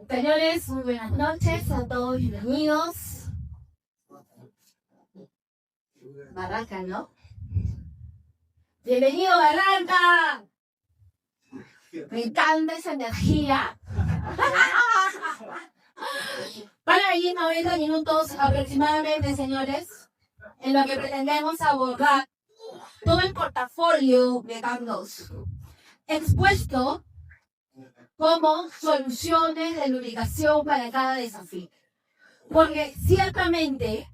Señores, muy buenas noches, a todos bienvenidos. Barranca, ¿no? ¡Bienvenido, Barranca! Me encanta esa energía. Van a ir 90 minutos aproximadamente, señores, en lo que pretendemos abordar todo el portafolio de cambios expuesto como soluciones de lubricación para cada desafío. Porque ciertamente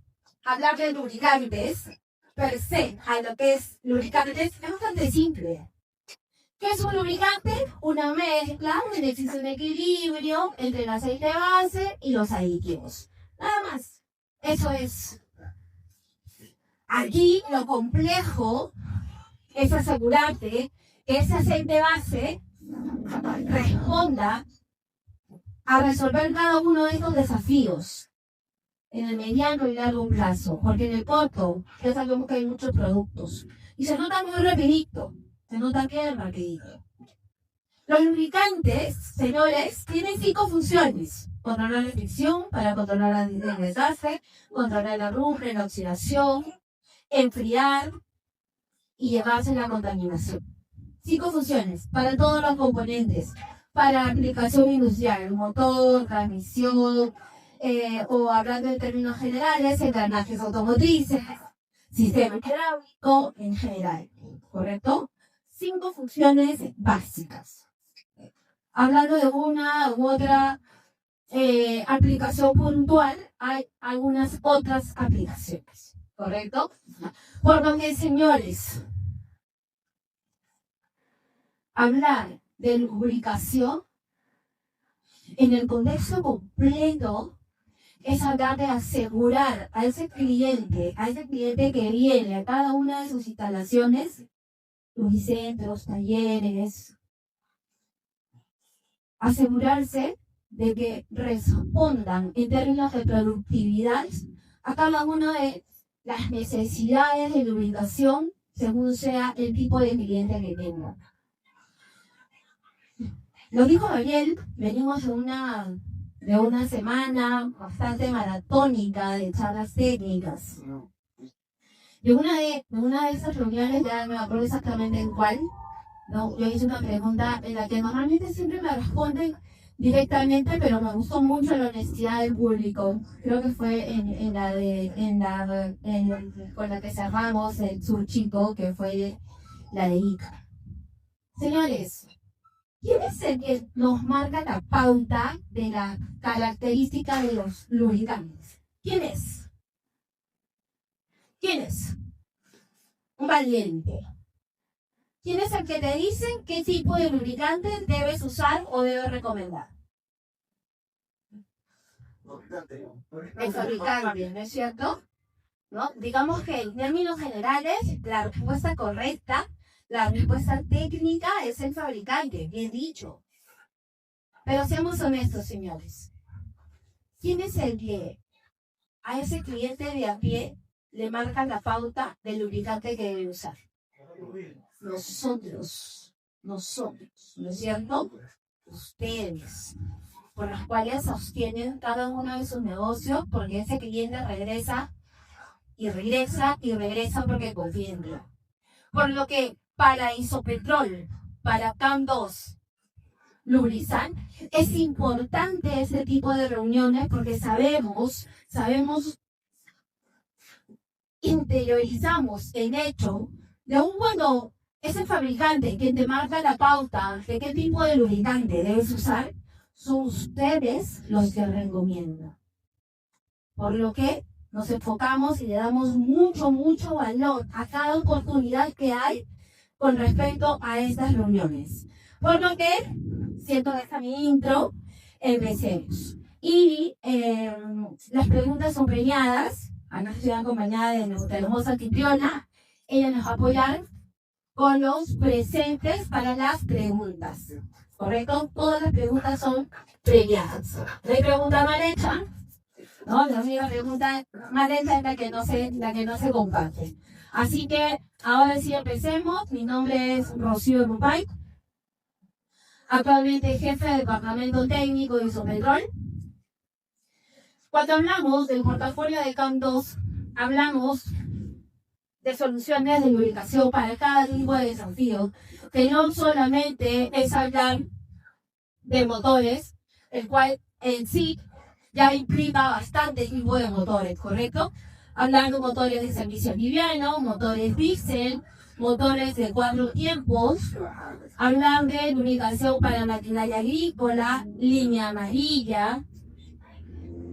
hablar de lubricantes per se, a lo que es lubricantes, es bastante simple. ¿Qué es un lubricante? Una mezcla donde existe un equilibrio entre el aceite base y los aditivos. Nada más. Eso es. Aquí lo complejo es asegurarte que ese aceite base responda a resolver cada uno de estos desafíos en el mediano y largo plazo, porque en el corto ya sabemos que hay muchos productos y se nota muy rapidito, se nota bien rapidito. Los lubricantes, señores, tienen 5 funciones: controlar la fricción para controlar el desgaste, controlar la arrumbre, la oxidación, enfriar y llevarse la contaminación. 5 funciones para todos los componentes, para aplicación industrial, motor, transmisión, o hablando en términos generales, engranajes automotrices, sistema hidráulico en general, ¿correcto? 5 funciones básicas. Hablando de una u otra aplicación puntual, hay algunas otras aplicaciones, ¿correcto? Por lo que, señores, hablar de lubricación en el contexto completo es hablar de asegurar a ese cliente que viene a cada una de sus instalaciones, lubricentros, talleres, asegurarse de que respondan en términos de productividad a cada una de las necesidades de lubricación según sea el tipo de cliente que tenga. Lo dijo Gabriel, venimos de una semana bastante maratónica de charlas técnicas. De una de esas reuniones, ya no me acuerdo exactamente en cuál, ¿no? Yo hice una pregunta en la que normalmente siempre me responden directamente, pero me gustó mucho la honestidad del público. Creo que fue con la que cerramos el subchico, que fue la de Ica. Señores, ¿quién es el que nos marca la pauta de la característica de los lubricantes? ¿Quién es? ¿Quién es? Un valiente. ¿Quién es el que te dice qué tipo de lubricante debes usar o debes recomendar? El fabricante, ¿no es cierto? ¿No? Digamos que en términos generales, la respuesta correcta, la respuesta técnica es el fabricante, bien dicho. Pero seamos honestos, señores. ¿Quién es el que a ese cliente de a pie le marca la pauta del lubricante que debe usar? Nosotros, ¿no es cierto? Ustedes, por los cuales sostienen cada uno de sus negocios, porque ese cliente regresa porque confía en ti. Por lo que para Isopetrol, para CAM2, Lubrizan, es importante ese tipo de reuniones porque sabemos, interiorizamos el hecho de aún cuando es el fabricante quien te marca la pauta de qué tipo de lubricante debes usar, son ustedes los que recomiendan. Por lo que nos enfocamos y le damos mucho valor a cada oportunidad que hay con respecto a estas reuniones. Por lo que, siento que está mi intro, empecemos. Y las preguntas son premiadas. Ana estoy acompañada de nuestra hermosa anfitriona. Ella nos va a apoyar con los presentes para las preguntas. ¿Correcto? Todas las preguntas son premiadas. No hay pregunta mal hecha. No, la única pregunta más lenta es la que no se comparte. Así que ahora sí empecemos. Mi nombre es Rocío Rupay. actualmente jefe de departamento técnico de Isopetrol. Cuando hablamos del portafolio de CAM2, hablamos de soluciones de lubricación para cada tipo de desafío, que no solamente es hablar de motores, el cual en sí ya implica bastante tipo de motores, ¿correcto? Hablando de motores de servicio liviano, motores diésel, motores de 4 tiempos, hablan de lubricación para maquinaria agrícola, línea amarilla,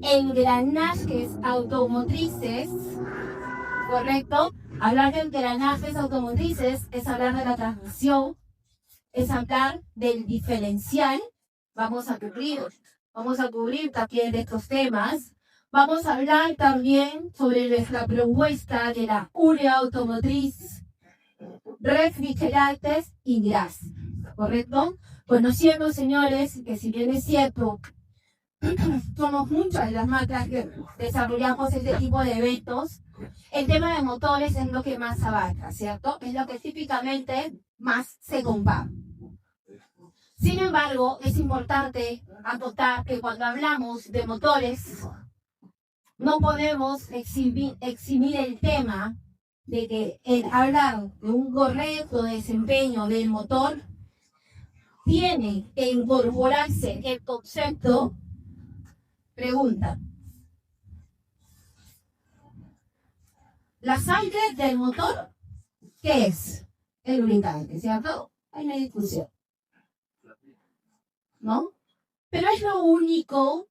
engranajes automotrices, ¿correcto? Hablar de engranajes automotrices es hablar de la transmisión, es hablar del diferencial. Vamos a cubrir también de estos temas. Vamos a hablar también sobre nuestra propuesta de la urea automotriz, refrigerantes y gas, ¿correcto? Conociendo, señores, que si bien es cierto, somos muchas las marcas que desarrollamos este tipo de eventos, el tema de motores es lo que más abarca, ¿cierto? Es lo que típicamente más se compara. Sin embargo, es importante anotar que cuando hablamos de motores, no podemos eximir el tema de que el hablar de un correcto desempeño del motor tiene que incorporarse el concepto. Pregunta: la sangre del motor, ¿qué es? El lubricante, ¿cierto? Hay una discusión, ¿no? Pero es lo único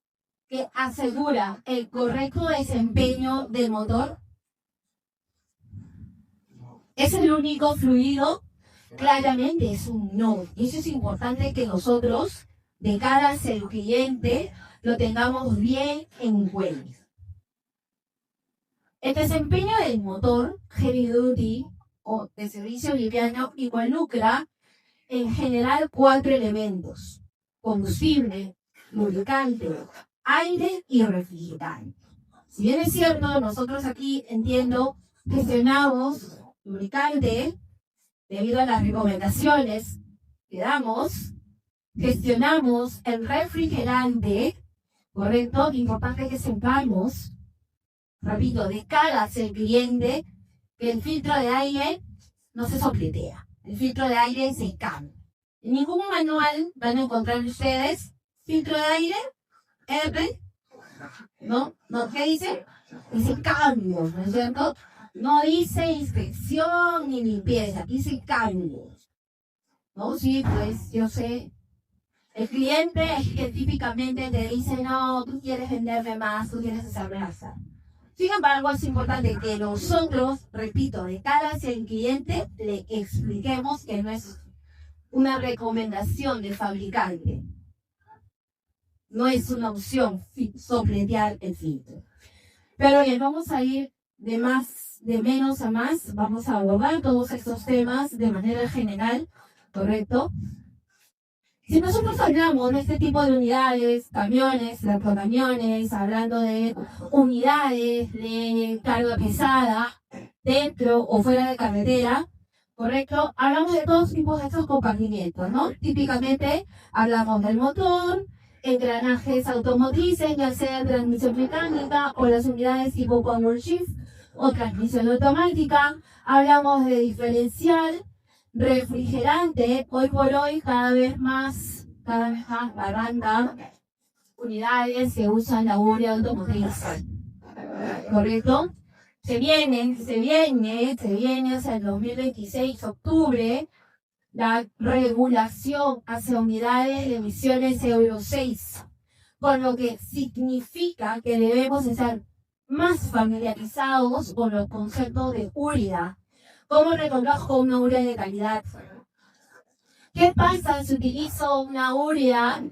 que asegura el correcto desempeño del motor. ¿Es el único fluido? Claramente es un no. Y eso es importante que nosotros, de cara hacia el cliente, lo tengamos bien en cuenta. El desempeño del motor heavy duty o de servicio liviano involucra en general 4 elementos: combustible, lubricante, aire y refrigerante. Si bien es cierto, nosotros aquí, entiendo, gestionamos lubricante debido a las recomendaciones que damos, gestionamos el refrigerante, ¿correcto? Importante que sepamos, repito, de cara hacia el cliente, que el filtro de aire no se sopletea, el filtro de aire se cambia. En ningún manual van a encontrar ustedes filtro de aire R, ¿no? ¿Qué dice? Dice cambios, ¿no es cierto? No dice inspección ni limpieza, dice cambios, ¿no? Sí, pues yo sé. El cliente es que típicamente te dice: no, tú quieres venderme más, tú quieres hacerme gastar. Sin embargo, es importante que nosotros, repito, de cara hacia el cliente, le expliquemos que no es una recomendación del fabricante. No es una opción sopletear el filtro. Pero bien, vamos a ir de menos a más. Vamos a abordar todos estos temas de manera general, ¿correcto? Si nosotros hablamos de este tipo de unidades, camiones, tractocamiones, hablando de unidades de carga pesada, dentro o fuera de carretera, ¿correcto? Hablamos de todos tipos de estos compartimientos, ¿no? Típicamente hablamos del motor, engranajes automotrices, ya sea transmisión mecánica o las unidades tipo power shift o transmisión automática. Hablamos de diferencial, refrigerante. Hoy por hoy cada vez más la banda unidades que usan la urea automotriz, ¿correcto? Se viene hacia el 2026, octubre, la regulación hacia unidades de emisiones Euro 6, con lo que significa que debemos estar más familiarizados con los conceptos de urea. ¿Cómo reconozco una urea de calidad? ¿Qué pasa si utilizo una urea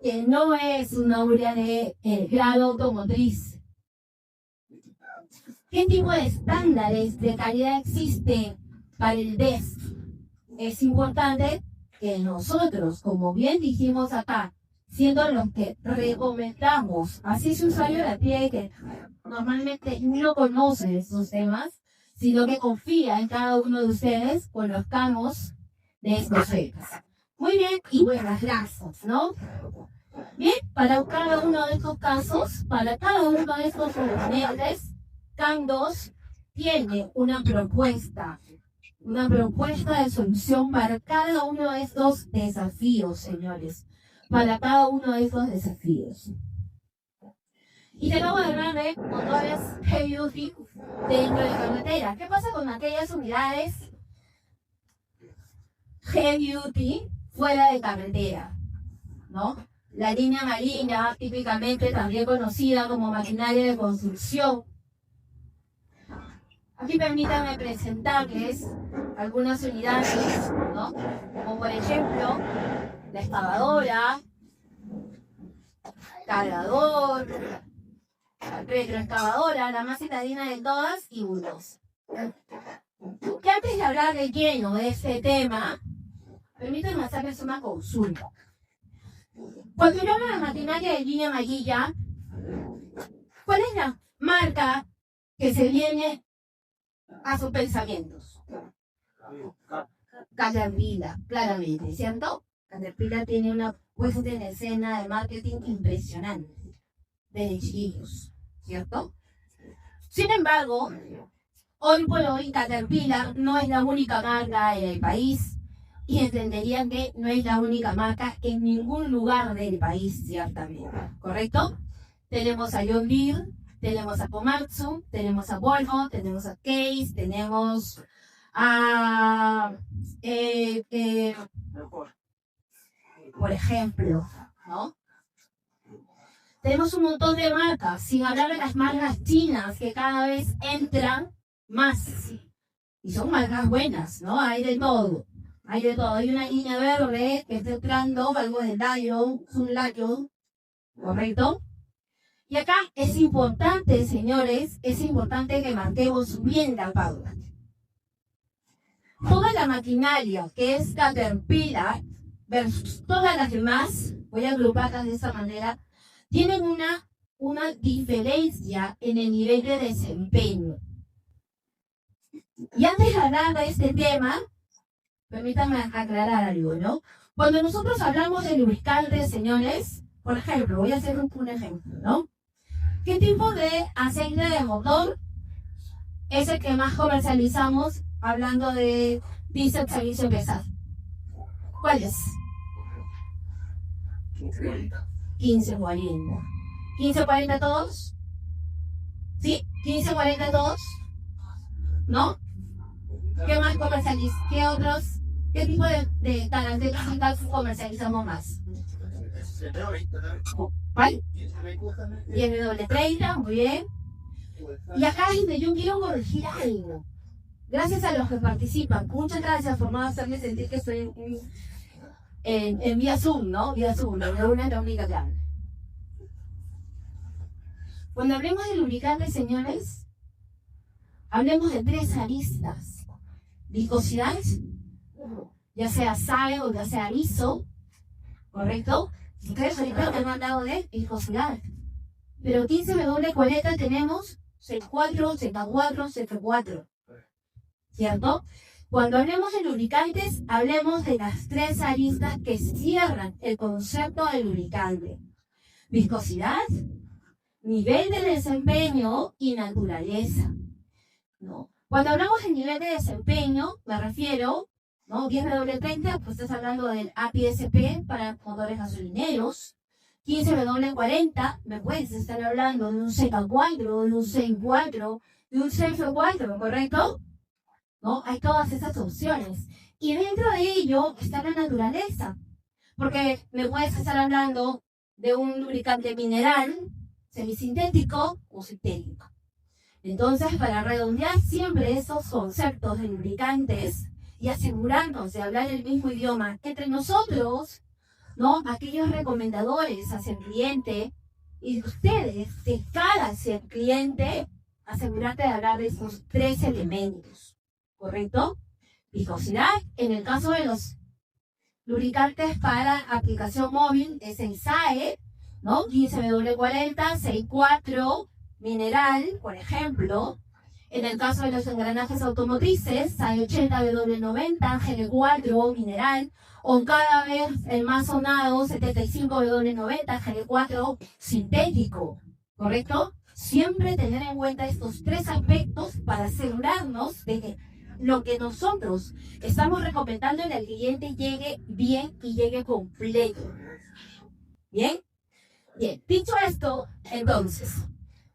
que no es una urea de grado automotriz? ¿Qué tipo de estándares de calidad existen para el DES? Es importante que nosotros, como bien dijimos acá, siendo los que recomendamos, así su usuario de a pie que normalmente no conoce estos temas, sino que confía en cada uno de ustedes, conozcamos de estos temas. Muy bien, y buenas grasas, ¿no? Bien, para cada uno de estos casos, para cada uno de estos componentes, CAN2 tiene una propuesta de solución para cada uno de estos desafíos, señores, para cada uno de estos desafíos. Y tenemos que hablar de motores heavy duty dentro de carretera. ¿Qué pasa con aquellas unidades heavy duty fuera de carretera? ¿No? La línea marina, típicamente también conocida como maquinaria de construcción. Aquí permítanme presentarles algunas unidades, ¿no? Como por ejemplo, la excavadora, cargador, retroexcavadora, la más citadina de todas, y bulldozer. Que antes de hablar de lleno de este tema, permítanme hacerles una consulta. Cuando yo hablo de maquinaria de línea amarilla, ¿cuál es la marca que se viene a sus pensamientos? Caterpillar, claramente, ¿cierto? Caterpillar tiene una puesta en escena de marketing impresionante desde chiquillos, ¿cierto? Sin embargo, hoy por hoy Caterpillar no es la única marca en el país y entenderían que no es la única marca en ningún lugar del país, ciertamente, ¿correcto? Tenemos a John Deere, tenemos a Komatsu, tenemos a Volvo, tenemos a Case, tenemos a por ejemplo, ¿no? Tenemos un montón de marcas, sin hablar de las marcas chinas que cada vez entran más. Y son marcas buenas, ¿no? Hay de todo. Hay de todo. Hay una línea verde que está entrando, algo de Lion, un Lion, ¿correcto? Y acá es importante, señores, es importante que marquemos bien la pauta. Toda la maquinaria que es Caterpillar versus todas las demás, voy a agruparlas de esta manera, tienen una diferencia en el nivel de desempeño. Y antes de hablar de este tema, permítanme aclarar algo, ¿no? Cuando nosotros hablamos de lubricantes, señores, por ejemplo, voy a hacer un ejemplo, ¿no? ¿Qué tipo de aceite de motor es el que más comercializamos hablando de diésel servicio pesado? ¿Cuál es? 1540. ¿1540 todos? ¿Sí? ¿1540 todos? ¿No? ¿Qué más comercializamos? ¿Qué otros? ¿Qué tipo de características comercializamos más? ¿Cuál? 10W30, muy bien. Y acá yo quiero corregir algo. Gracias a los que participan. Muchas gracias por no hacerme sentir que estoy en vía Zoom, ¿no? Vía Zoom, la una es la única que habla. Cuando hablemos de lubricantes, señores, hablemos de 3 aristas. Viscosidad, ya sea SAE o ya sea ISO, ¿correcto? Ustedes ahorita me han hablado de viscosidad. Pero 15W40 tenemos C4, Z4, CF4, ¿cierto? Cuando hablemos de lubricantes, hablemos de las 3 aristas que cierran el concepto de lubricante. Viscosidad, nivel de desempeño y naturaleza, ¿no? Cuando hablamos de nivel de desempeño, me refiero, ¿no? 10W30, pues estás hablando del APSP para motores gasolineros. 15W40, me puedes estar hablando de un Z4, de un C4, de un CF4, ¿correcto? ¿No? Hay todas esas opciones. Y dentro de ello está la naturaleza. Porque me puedes estar hablando de un lubricante mineral, semisintético o sintético. Entonces, para redondear siempre esos conceptos de lubricantes y asegurarnos de hablar el mismo idioma entre nosotros, ¿no? Aquellos recomendadores hacia el cliente y ustedes, de cara hacia el cliente, asegurarte de hablar de esos 3 elementos, ¿correcto? Viscosidad, en el caso de los lubricantes para aplicación móvil, es el SAE, ¿no? 15W40, C4, mineral, por ejemplo. En el caso de los engranajes automotrices, hay 80W90, GL4 mineral, o cada vez el más sonado 75W90, GL4 sintético, ¿correcto? Siempre tener en cuenta estos tres aspectos para asegurarnos de que lo que nosotros estamos recomendando en el cliente llegue bien y llegue completo. ¿Bien? Bien, dicho esto, entonces,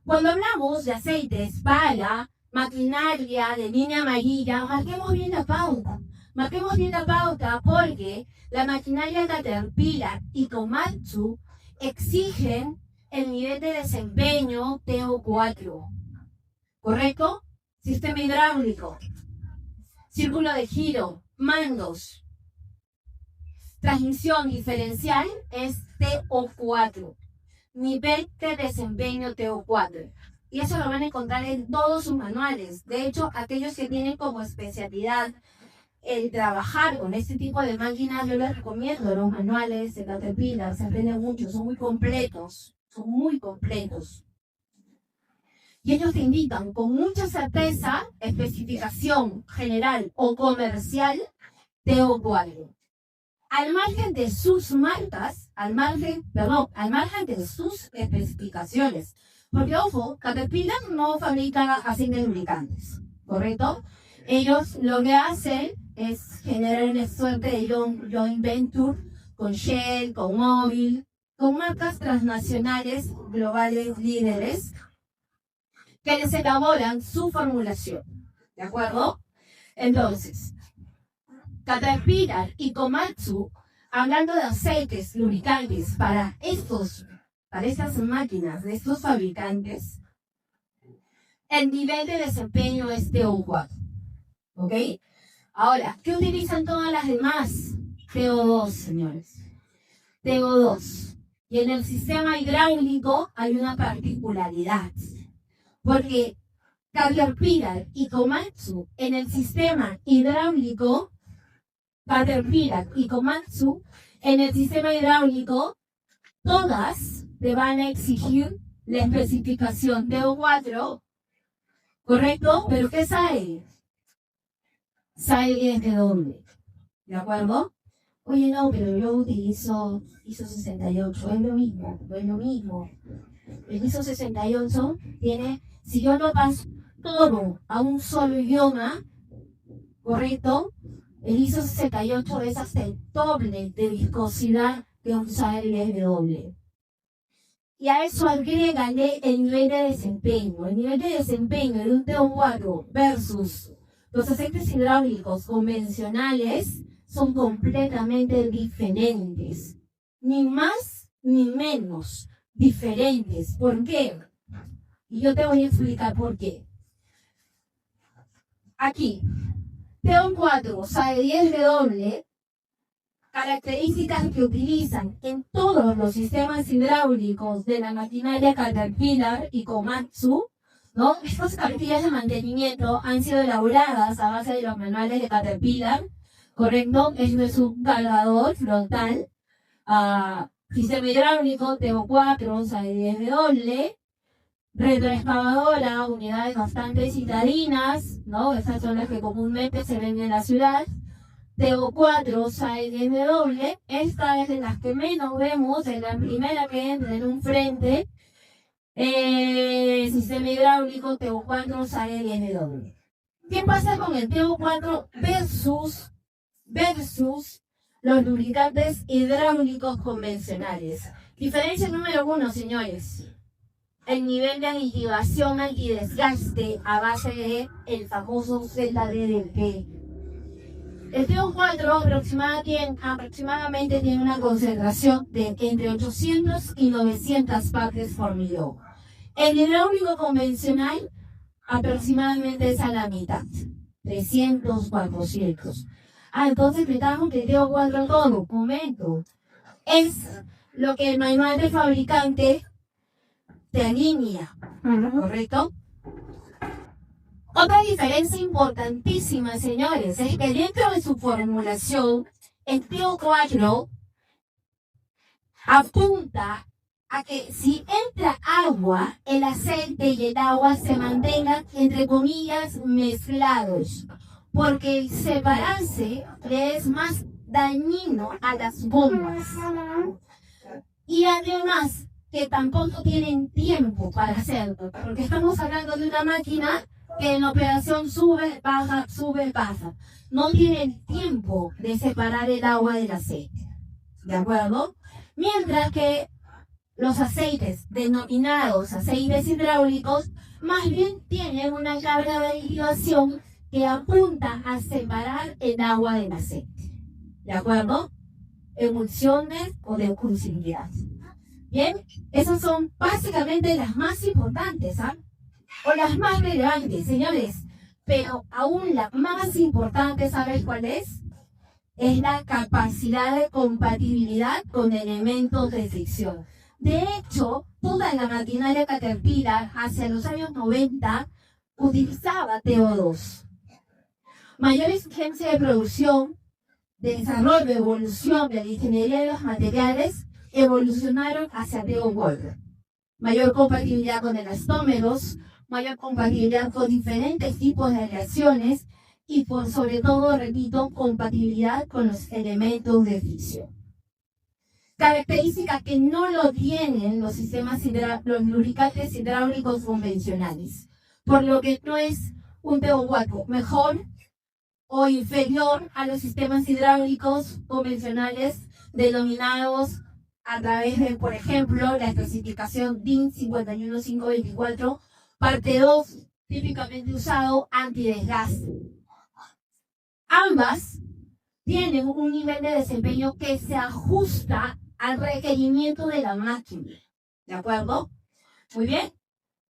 cuando hablamos de aceites para maquinaria de línea amarilla, marquemos bien la pauta. Marquemos bien la pauta porque la maquinaria Caterpillar y Komatsu exigen el nivel de desempeño TO4. ¿Correcto? Sistema hidráulico, círculo de giro, mandos, transmisión diferencial es TO4. Nivel de desempeño TO4. Y eso lo van a encontrar en todos sus manuales. De hecho, aquellos que tienen como especialidad el trabajar con este tipo de máquinas, yo les recomiendo los manuales de Caterpillar. Se aprenden mucho, son muy completos. Son muy completos. Y ellos te indican con mucha certeza especificación general o comercial TO4. Al margen de sus marcas, al margen de sus especificaciones. Porque, ojo, Caterpillar no fabrica aceites lubricantes, ¿correcto? Ellos lo que hacen es generar una suerte de joint venture con Shell, con Mobil, con marcas transnacionales globales líderes que les elaboran su formulación, ¿de acuerdo? Entonces, Caterpillar y Komatsu, hablando de aceites lubricantes para estas máquinas de estos fabricantes, el nivel de desempeño es TO4. ¿Ok? Ahora, ¿qué utilizan todas las demás? TO2, señores. TO2. Y en el sistema hidráulico hay una particularidad. Porque Caterpillar y Komatsu en el sistema hidráulico, todas te van a exigir la especificación TO4, ¿correcto? ¿Pero qué sale? Sale de doble, ¿de acuerdo? Oye, no, pero yo utilizo ISO 68, es lo mismo, no es lo mismo. El ISO 68 tiene, si yo lo paso todo a un solo idioma, ¿correcto? El ISO 68 es hasta el doble de viscosidad que un SARSW. Y a eso agrégale el nivel de desempeño. El nivel de desempeño de un TO4 versus los aceites hidráulicos convencionales son completamente diferentes. Ni más ni menos diferentes. ¿Por qué? Y yo te voy a explicar por qué. Aquí, TO4, SAE 10W, características que utilizan en todos los sistemas hidráulicos de la maquinaria Caterpillar y Komatsu, ¿no? Estas cartillas de mantenimiento han sido elaboradas a base de los manuales de Caterpillar, ¿correcto? Esto es un cargador frontal, sistema hidráulico TO4, SAE 10W, retroexcavadora, unidades bastante citadinas, ¿no? Esas son las que comúnmente se ven en la ciudad. TO4, SAE 10W, esta es de las que menos vemos, es la primera que entra en un frente. Sistema hidráulico TO4, SAE 10W. ¿Qué pasa con el TO4 versus los lubricantes hidráulicos convencionales? Diferencia número 1, señores. El nivel de aditivación antidesgaste a base de el famoso ZDDP. El TO4 aproximadamente tiene una concentración de entre 800 y 900 partes por millón. El hidráulico convencional aproximadamente es a la mitad, 300, 400. Entonces metamos que el TO4 todo, comento, es lo que el manual del fabricante te alinea, ¿correcto? Otra diferencia importantísima, señores, es que dentro de su formulación, el TO4 apunta a que si entra agua, el aceite y el agua se mantengan, entre comillas, mezclados, porque el separarse le es más dañino a las bombas. Y además, que tampoco tienen tiempo para hacerlo, porque estamos hablando de una máquina que en operación sube, baja. No tienen tiempo de separar el agua del aceite. ¿De acuerdo? Mientras que los aceites denominados aceites hidráulicos más bien tienen una carga de derivación que apunta a separar el agua del aceite. ¿De acuerdo? Emulsiones o de cursividad. Bien, esas son básicamente las más importantes, ¿ah? O las más relevantes, señores. Pero aún la más importante, ¿sabes cuál es? Es la capacidad de compatibilidad con elementos de fricción. De hecho, toda la maquinaria Caterpillar hacia los años 90 utilizaba TO2. Mayor exigencia de producción, desarrollo, evolución de la ingeniería de los materiales evolucionaron hacia TO1. Mayor compatibilidad con elastómeros, mayor compatibilidad con diferentes tipos de reacciones y por sobre todo, repito, compatibilidad con los elementos de fricción. Características que no lo tienen los sistemas los lubricantes hidráulicos convencionales, por lo que no es un TO4 mejor o inferior a los sistemas hidráulicos convencionales denominados a través de, por ejemplo, la especificación DIN 51524, parte 2, típicamente usado, antidesgaste. Ambas tienen un nivel de desempeño que se ajusta al requerimiento de la máquina. ¿De acuerdo? Muy bien.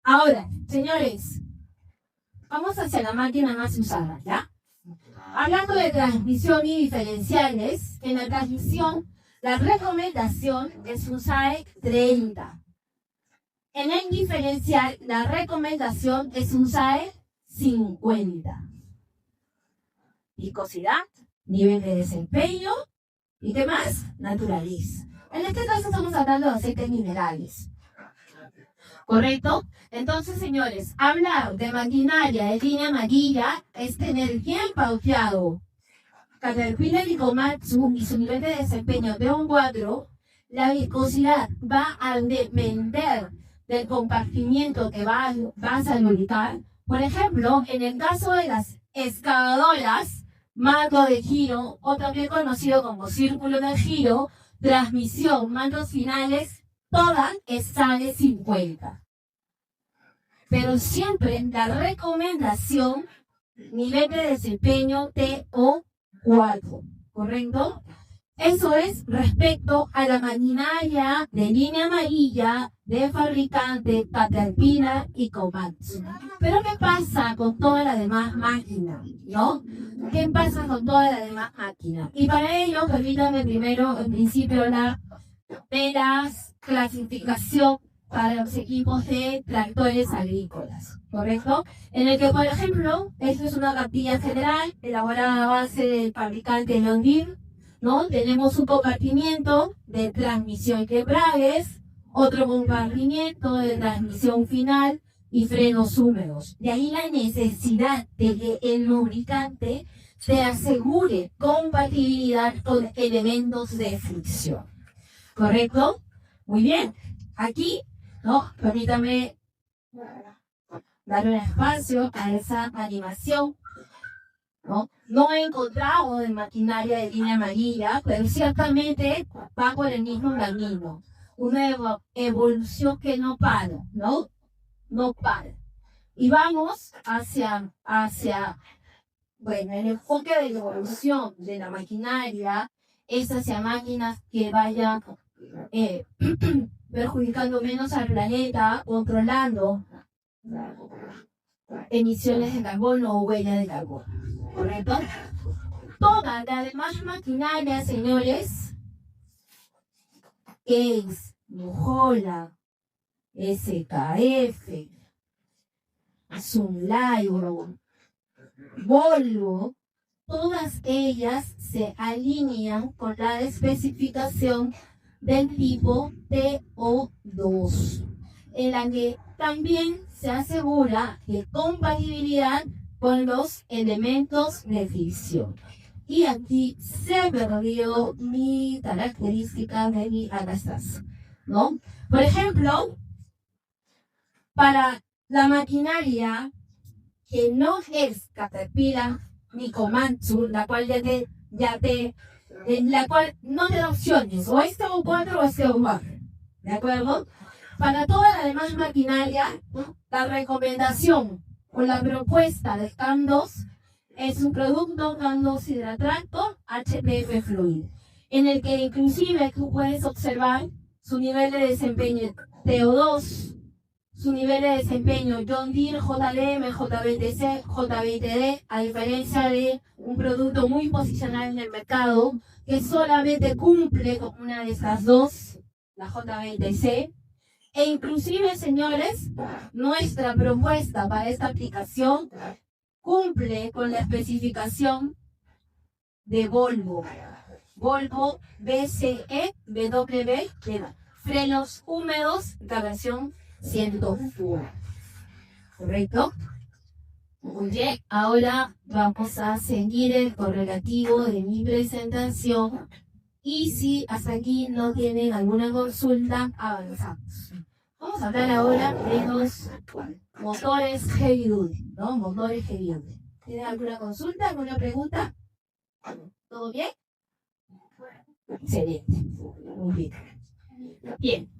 Ahora, señores, vamos hacia la máquina más usada, ¿ya? Hablando de transmisión y diferenciales, en la transmisión, la recomendación es un SAE 30. En el diferencial, la recomendación es un SAE 50. Viscosidad, nivel de desempeño, ¿y qué más? Naturaleza. En este caso estamos hablando de aceites minerales. ¿Correcto? Entonces, señores, hablar de maquinaria de línea amarilla es tener bien pauteado Caterpillar y Komatsu y su nivel de desempeño de un 4, la viscosidad va a depender del compartimiento que vas a lubricar. Por ejemplo, en el caso de las excavadoras, marco de giro, o también conocido como círculo de giro, transmisión, mandos finales, todas están de 50. Pero siempre la recomendación, nivel de desempeño TO4, ¿correcto? Eso es respecto a la maquinaria de línea amarilla de fabricante Caterpillar y Komatsu. Pero ¿qué pasa con todas las demás máquinas? ¿No? ¿Qué pasa con todas las demás máquinas? Y para ello, permítanme primero, en principio, hablar de la clasificación para los equipos de tractores agrícolas, ¿correcto? En el que, por ejemplo, esto es una cartilla general elaborada a base del fabricante John Deere, ¿no? Tenemos un compartimiento de transmisión de embragues, otro compartimiento de transmisión final y frenos húmedos. De ahí la necesidad de que el lubricante se asegure compatibilidad con elementos de fricción. ¿Correcto? Muy bien. Aquí, ¿no? Permítame dar un espacio a esa animación. No he encontrado de maquinaria de línea amarilla, pero ciertamente va por el mismo camino. Una evolución que no para, ¿no? No para. Y vamos hacia bueno, el enfoque de la evolución de la maquinaria es hacia máquinas que vayan perjudicando menos al planeta, controlando emisiones de carbono o huella de carbono. ¿Correcto? Toda la demás maquinaria, señores, es Nujola, SKF, Sunlayo, Volvo, todas ellas se alinean con la especificación del tipo TO2. 2, en la que también se asegura la compatibilidad con los elementos de ficción. Y aquí se perdió mi característica de mi Anastasio, ¿no? Por ejemplo, para la maquinaria que no es Caterpillar ni Komatsu, la cual la cual no te da opciones, o es CO4 o es CO4, ¿de acuerdo? Para toda la demás maquinaria, la recomendación o la propuesta de CAN2 es un producto CAN2 hidratrato HPF Fluid, en el que inclusive tú puedes observar su nivel de desempeño TO2, su nivel de desempeño John Deere, JLM, JBTC, JBTD, a diferencia de un producto muy posicionado en el mercado que solamente cumple con una de esas dos, la JBTC. E inclusive, señores, nuestra propuesta para esta aplicación cumple con la especificación de Volvo. Volvo BCE WB, frenos húmedos, la versión 101. ¿Correcto? Muy bien, ahora vamos a seguir el correlativo de mi presentación. Y si hasta aquí no tienen alguna consulta, avanzamos. Vamos a hablar ahora de los motores heavy duty, ¿no? Motores heavy duty. ¿Tienen alguna consulta, alguna pregunta? ¿Todo bien? Excelente. Muy bien. Bien.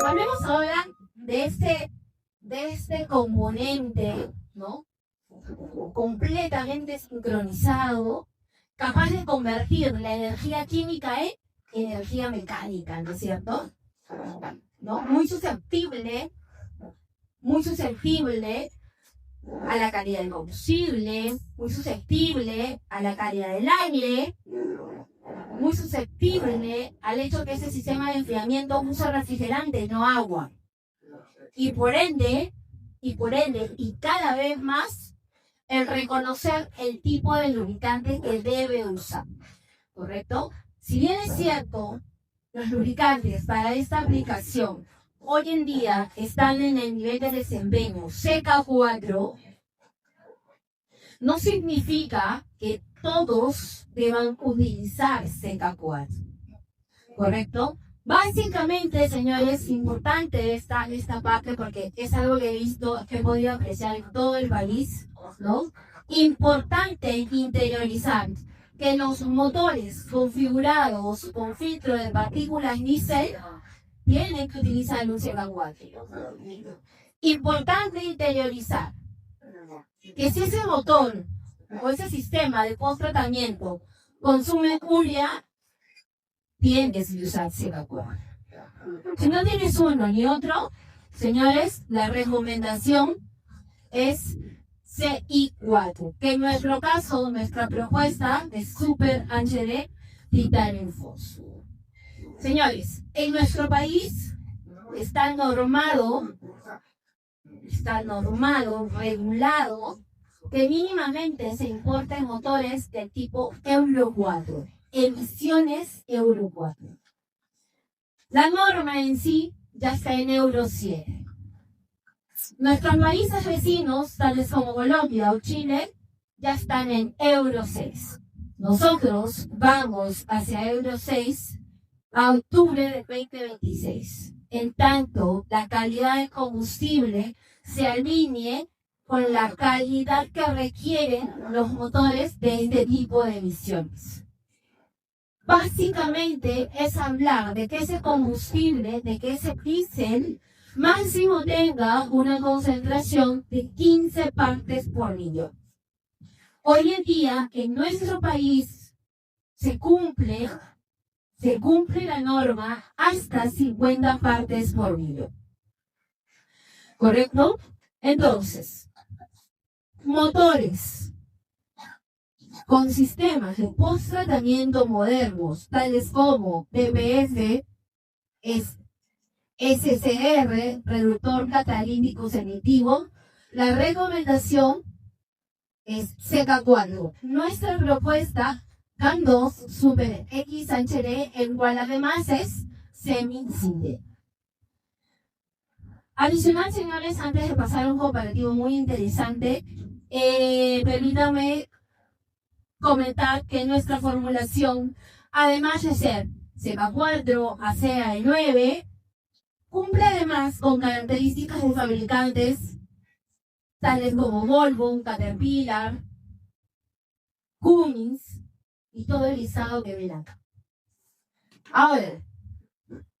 Hablemos ahora de este componente, ¿no? Completamente sincronizado, capaz de convertir la energía química en energía mecánica, ¿no es cierto? ¿No? Muy susceptible a la calidad del combustible, muy susceptible a la calidad del aire, muy susceptible al hecho que ese sistema de enfriamiento usa refrigerante, no agua. Y por ende, y cada vez más, el reconocer el tipo de lubricante que debe usar, ¿correcto? Si bien es cierto, los lubricantes para esta aplicación hoy en día están en el nivel de desempeño CK4, no significa que todos deban utilizar CK4, ¿correcto? Básicamente, señores, es importante esta parte porque es algo que he visto, que he podido apreciar en todo el país, ¿no? Importante interiorizar que los motores configurados con filtro de partículas diésel tienen que utilizar un CK4. Importante interiorizar que si ese motor o ese sistema de post-tratamiento consume urea, tienes que usar CK4. Si no tienes uno ni otro, señores, la recomendación es CI4, que en nuestro caso, nuestra propuesta de Super HD Titanium Fosfo. Señores, en nuestro país está normado, regulado, que mínimamente se importen motores del tipo Euro 4, emisiones Euro 4. La norma en sí ya está en Euro 7. Nuestros países vecinos, tales como Colombia o Chile, ya están en Euro 6. Nosotros vamos hacia Euro 6 a octubre de 2026. En tanto, la calidad del combustible se alinee con la calidad que requieren los motores de este tipo de emisiones. Básicamente es hablar de que ese combustible, de que ese diésel máximo tenga una concentración de 15 partes por millón. Hoy en día, en nuestro país, se cumple la norma hasta 50 partes por millón. ¿Correcto? Entonces, motores con sistemas de post-tratamiento modernos, tales como DPF, SCR, reductor catalítico selectivo, la recomendación es CK4. Nuestra propuesta CAN2 Super XHD, el cual además es semi-simple. Adicional, señores, antes de pasar a un comparativo muy interesante, permítame comentar que nuestra formulación, además de ser CK4 a CA9, cumple además con características de fabricantes tales como Volvo, Caterpillar, Cummins y todo el listado que ven acá. Ahora,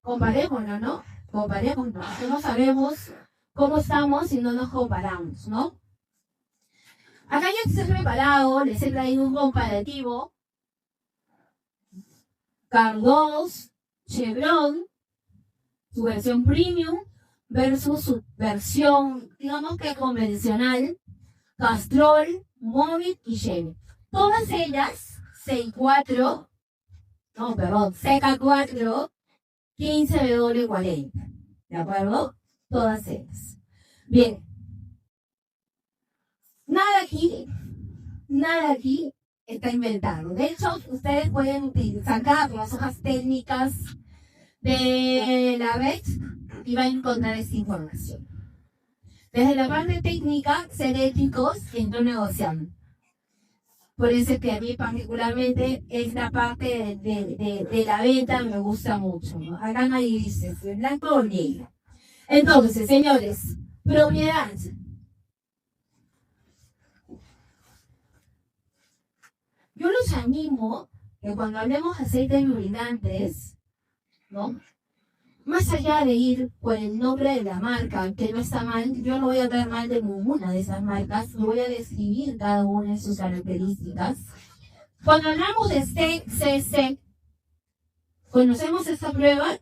comparémonos, ¿no? Comparémonos. No sabemos cómo estamos si no nos comparamos, ¿no? Acá ya les he preparado, les he traído un comparativo. Carlos, Chevron, su versión premium versus su versión, digamos que convencional, Castrol, Móvil y Chevy. Todas ellas, CK4, 15W40. ¿De acuerdo? Todas ellas. Bien. Nada aquí está inventado. De hecho, ustedes pueden utilizar las hojas técnicas de la red y van a encontrar esta información. Desde la parte técnica, ser éticos en tu negociando. Por eso es que a mí particularmente esta parte de la venta me gusta mucho, ¿no? Acá nadie dice si es blanco o negro. Entonces, señores, propiedad. Yo los animo que cuando hablemos de aceites lubricantes, ¿no? Más allá de ir por el nombre de la marca, que no está mal, yo no voy a hablar mal de ninguna de esas marcas, voy a describir cada una de sus características. Cuando hablamos de CCC, ¿conocemos esta prueba?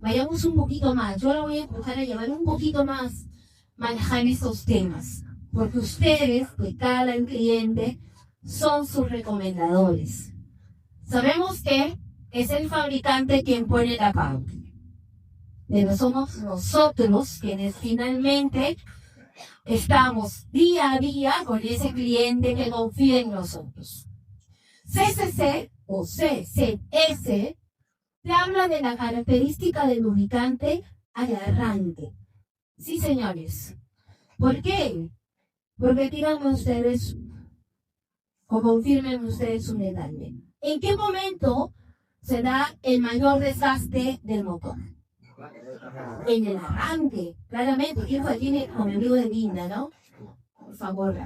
Vayamos un poquito más, yo la voy a empujar a llevar un poquito más, manejar estos temas, porque ustedes, de cada cliente, son sus recomendadores. Sabemos que es el fabricante quien pone la pauta, pero somos nosotros quienes finalmente estamos día a día con ese cliente que confía en nosotros. CCC o CCS te habla de la característica del lubricante al arranque. Sí, señores. ¿Por qué? Porque díganme ustedes o confirmen ustedes un detalle. ¿En qué momento se da el mayor desgaste del motor? En el arranque, claramente. ¿Quién fue? Tiene como el de Linda, ¿no? Por favor.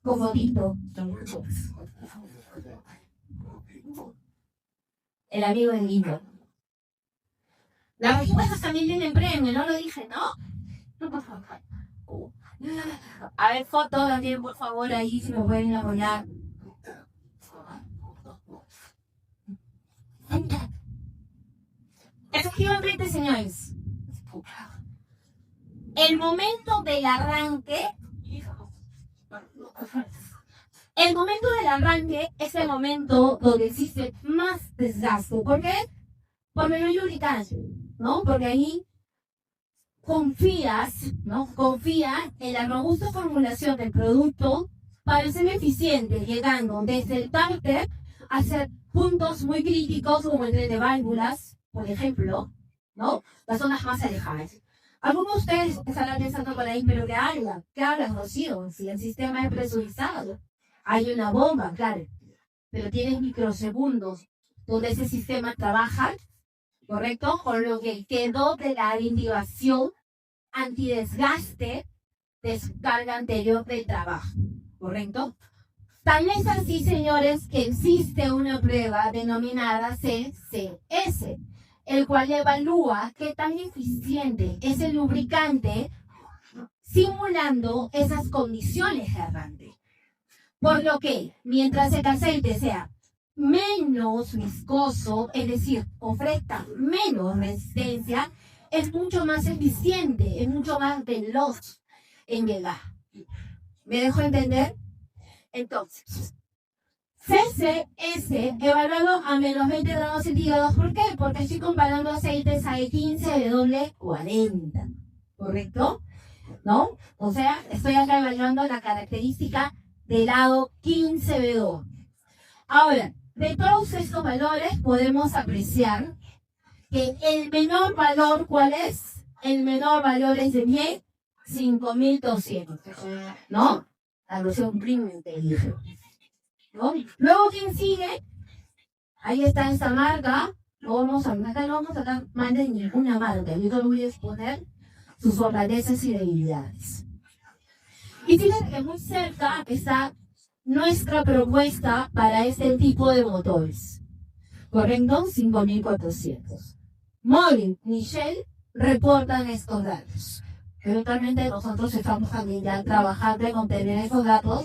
Comodito. El amigo de Linda. Las respuestas también tienen premio, no lo dije, ¿no? A ver, fotos también, por favor, ahí si me pueden apoyar. Efectivamente, señores, el momento del arranque es el momento donde existe más desgaste. ¿Por qué? Porque no hay lubricante, ¿no? Porque ahí confías en la robusta formulación del producto para ser eficiente, llegando desde el target a ser puntos muy críticos como el tren de válvulas, por ejemplo, ¿no? Las zonas más alejadas. Algunos de ustedes estarán pensando por ahí, pero ¿qué hablas, Rocío? Si el sistema es presurizado, hay una bomba, claro, pero tienes microsegundos donde ese sistema trabaja, ¿correcto? Con lo que quedó de la aditivación antidesgaste descarga anterior del trabajo, ¿correcto? Tal es así, señores, que existe una prueba denominada CCS, el cual evalúa qué tan eficiente es el lubricante simulando esas condiciones de arranque. Por lo que, mientras el aceite sea menos viscoso, es decir, ofrezca menos resistencia, es mucho más eficiente, es mucho más veloz en llegar. ¿Me dejo entender? Entonces, CCS evaluado a menos 20 grados centígrados. ¿Por qué? Porque estoy comparando aceites a 15W40. ¿Correcto? ¿No? O sea, estoy acá evaluando la característica del lado 15W. Ahora, de todos estos valores podemos apreciar que el menor valor, ¿cuál es? El menor valor es de bien, 5.200, ¿no? La versión premium te dije, ¿no? Luego, ¿quién sigue? Ahí está esta marca. No vamos a sacar más de ninguna marca. Yo solo voy a exponer sus fortalezas y debilidades. Y fíjate que muy cerca está nuestra propuesta para este tipo de motores. Correcto, 5.400. Molly y Shell reportan estos datos. Eventualmente nosotros estamos también ya trabajando en obtener esos datos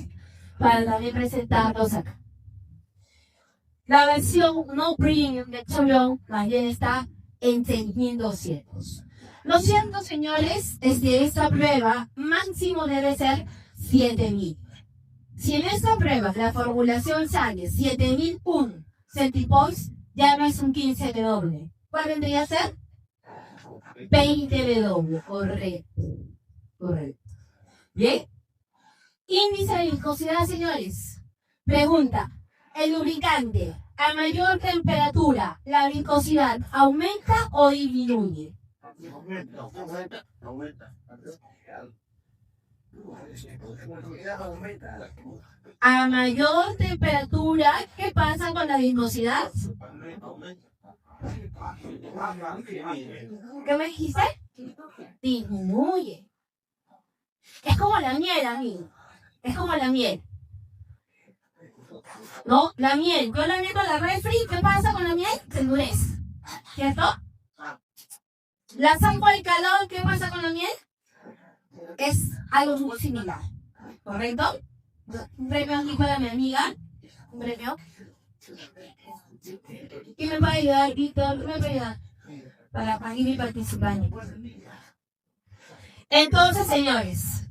para también presentarlos acá. La versión no premium de Cholón también está en 6.200. Lo siento, señores, desde esta prueba máximo debe ser 7.000. Si en esta prueba la formulación sale 7.001 centipoints, ya no es un 15W. ¿Cuál vendría a ser? 20W, correcto. Correcto. Bien. Índice de viscosidad, señores. Pregunta. El lubricante, a mayor temperatura, ¿la viscosidad aumenta o disminuye? A mayor temperatura, ¿qué pasa con la viscosidad? ¿Qué me dijiste? Disminuye. Es como la miel, amigo. Es como la miel. ¿No? La miel. Yo la meto a la refri. ¿Qué pasa con la miel? Se endurece. ¿Cierto? La saco al calor. ¿Qué pasa con la miel? Es algo muy similar. ¿Correcto? Un premio aquí para mi amiga. Un premio. ¿Quién me va a ayudar, Víctor? ¿Quién me va a ayudar? Para ir participando. Entonces, señores,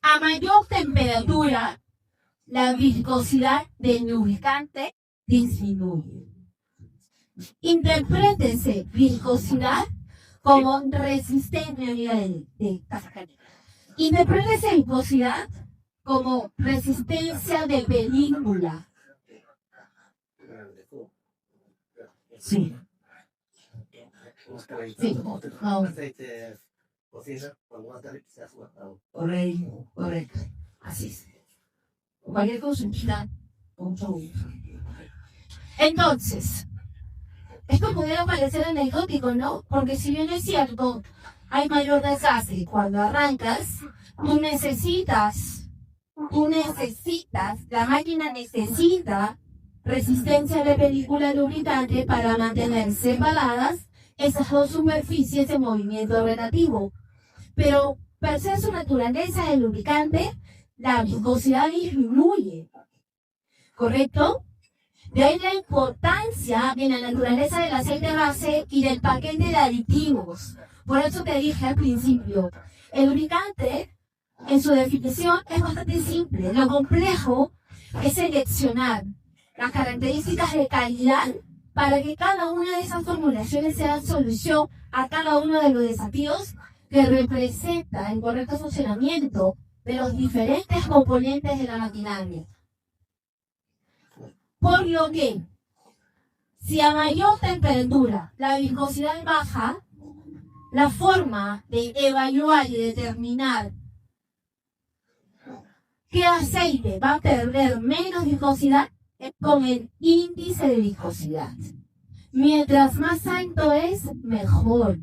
a mayor temperatura, la viscosidad del lubricante disminuye. Interprétense viscosidad como resistencia de interprétense viscosidad como resistencia de película. Sí. Sí. No. Correcto. Así es. Cualquier cosa, entonces, esto pudiera parecer anecdótico, ¿no? Porque si bien es cierto, hay mayor desgaste cuando arrancas, la máquina necesita resistencia de película lubricante para mantener separadas esas dos superficies de movimiento relativo. Pero, per se su naturaleza del lubricante, la viscosidad disminuye. ¿Correcto? De ahí la importancia de la naturaleza del aceite base y del paquete de aditivos. Por eso te dije al principio, el lubricante, en su definición, es bastante simple. Lo complejo es seleccionar las características de calidad para que cada una de esas formulaciones sea solución a cada uno de los desafíos que representa el correcto funcionamiento de los diferentes componentes de la maquinaria. Por lo que, si a mayor temperatura la viscosidad baja, la forma de evaluar y determinar qué aceite va a perder menos viscosidad es con el índice de viscosidad. Mientras más alto es, mejor.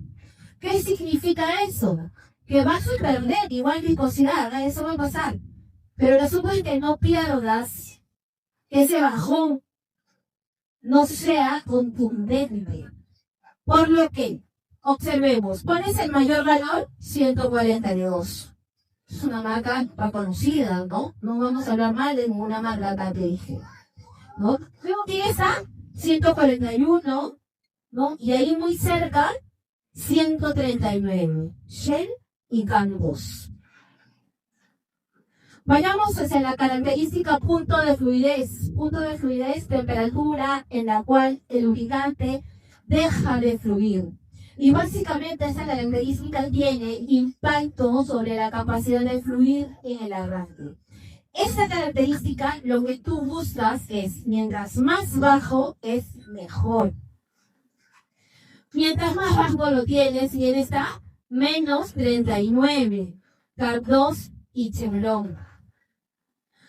¿Qué significa eso? Que vas a perder igual viscosidad, eso va a pasar. Pero el asunto es que no pierdas, que ese bajón no sea contundente. Por lo que, observemos, ¿cuál es el mayor valor? 142. Es una marca conocida, ¿no? No vamos a hablar mal de ninguna marca que dije, ¿no? Luego empieza 141, ¿no? Y ahí muy cerca, 139. Shell y Canvas. Vayamos hacia la característica punto de fluidez. Punto de fluidez, temperatura en la cual el lubricante deja de fluir. Y básicamente esa característica tiene impacto sobre la capacidad de fluir en el arranque. Esta característica, lo que tú buscas es, mientras más bajo, es mejor. Mientras más bajo lo tienes, y él está menos 39, Carb 2 y Chevron.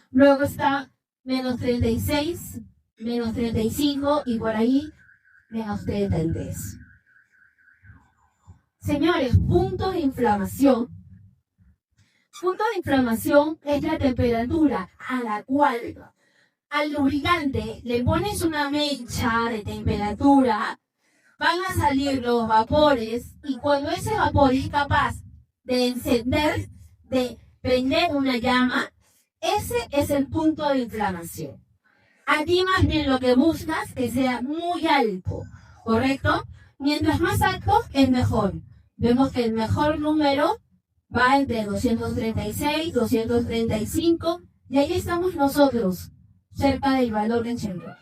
Luego está menos 36, menos 35 y por ahí menos 33. Señores, punto de inflamación. Punto de inflamación es la temperatura a la cual al lubricante le pones una mecha de temperatura, van a salir los vapores y cuando ese vapor es capaz de encender, de prender una llama, ese es el punto de inflamación. Aquí más bien lo que buscas que sea muy alto, ¿correcto? Mientras más alto es mejor. Vemos que el mejor número va entre 236, 235 y ahí estamos nosotros, cerca del valor de Chevron.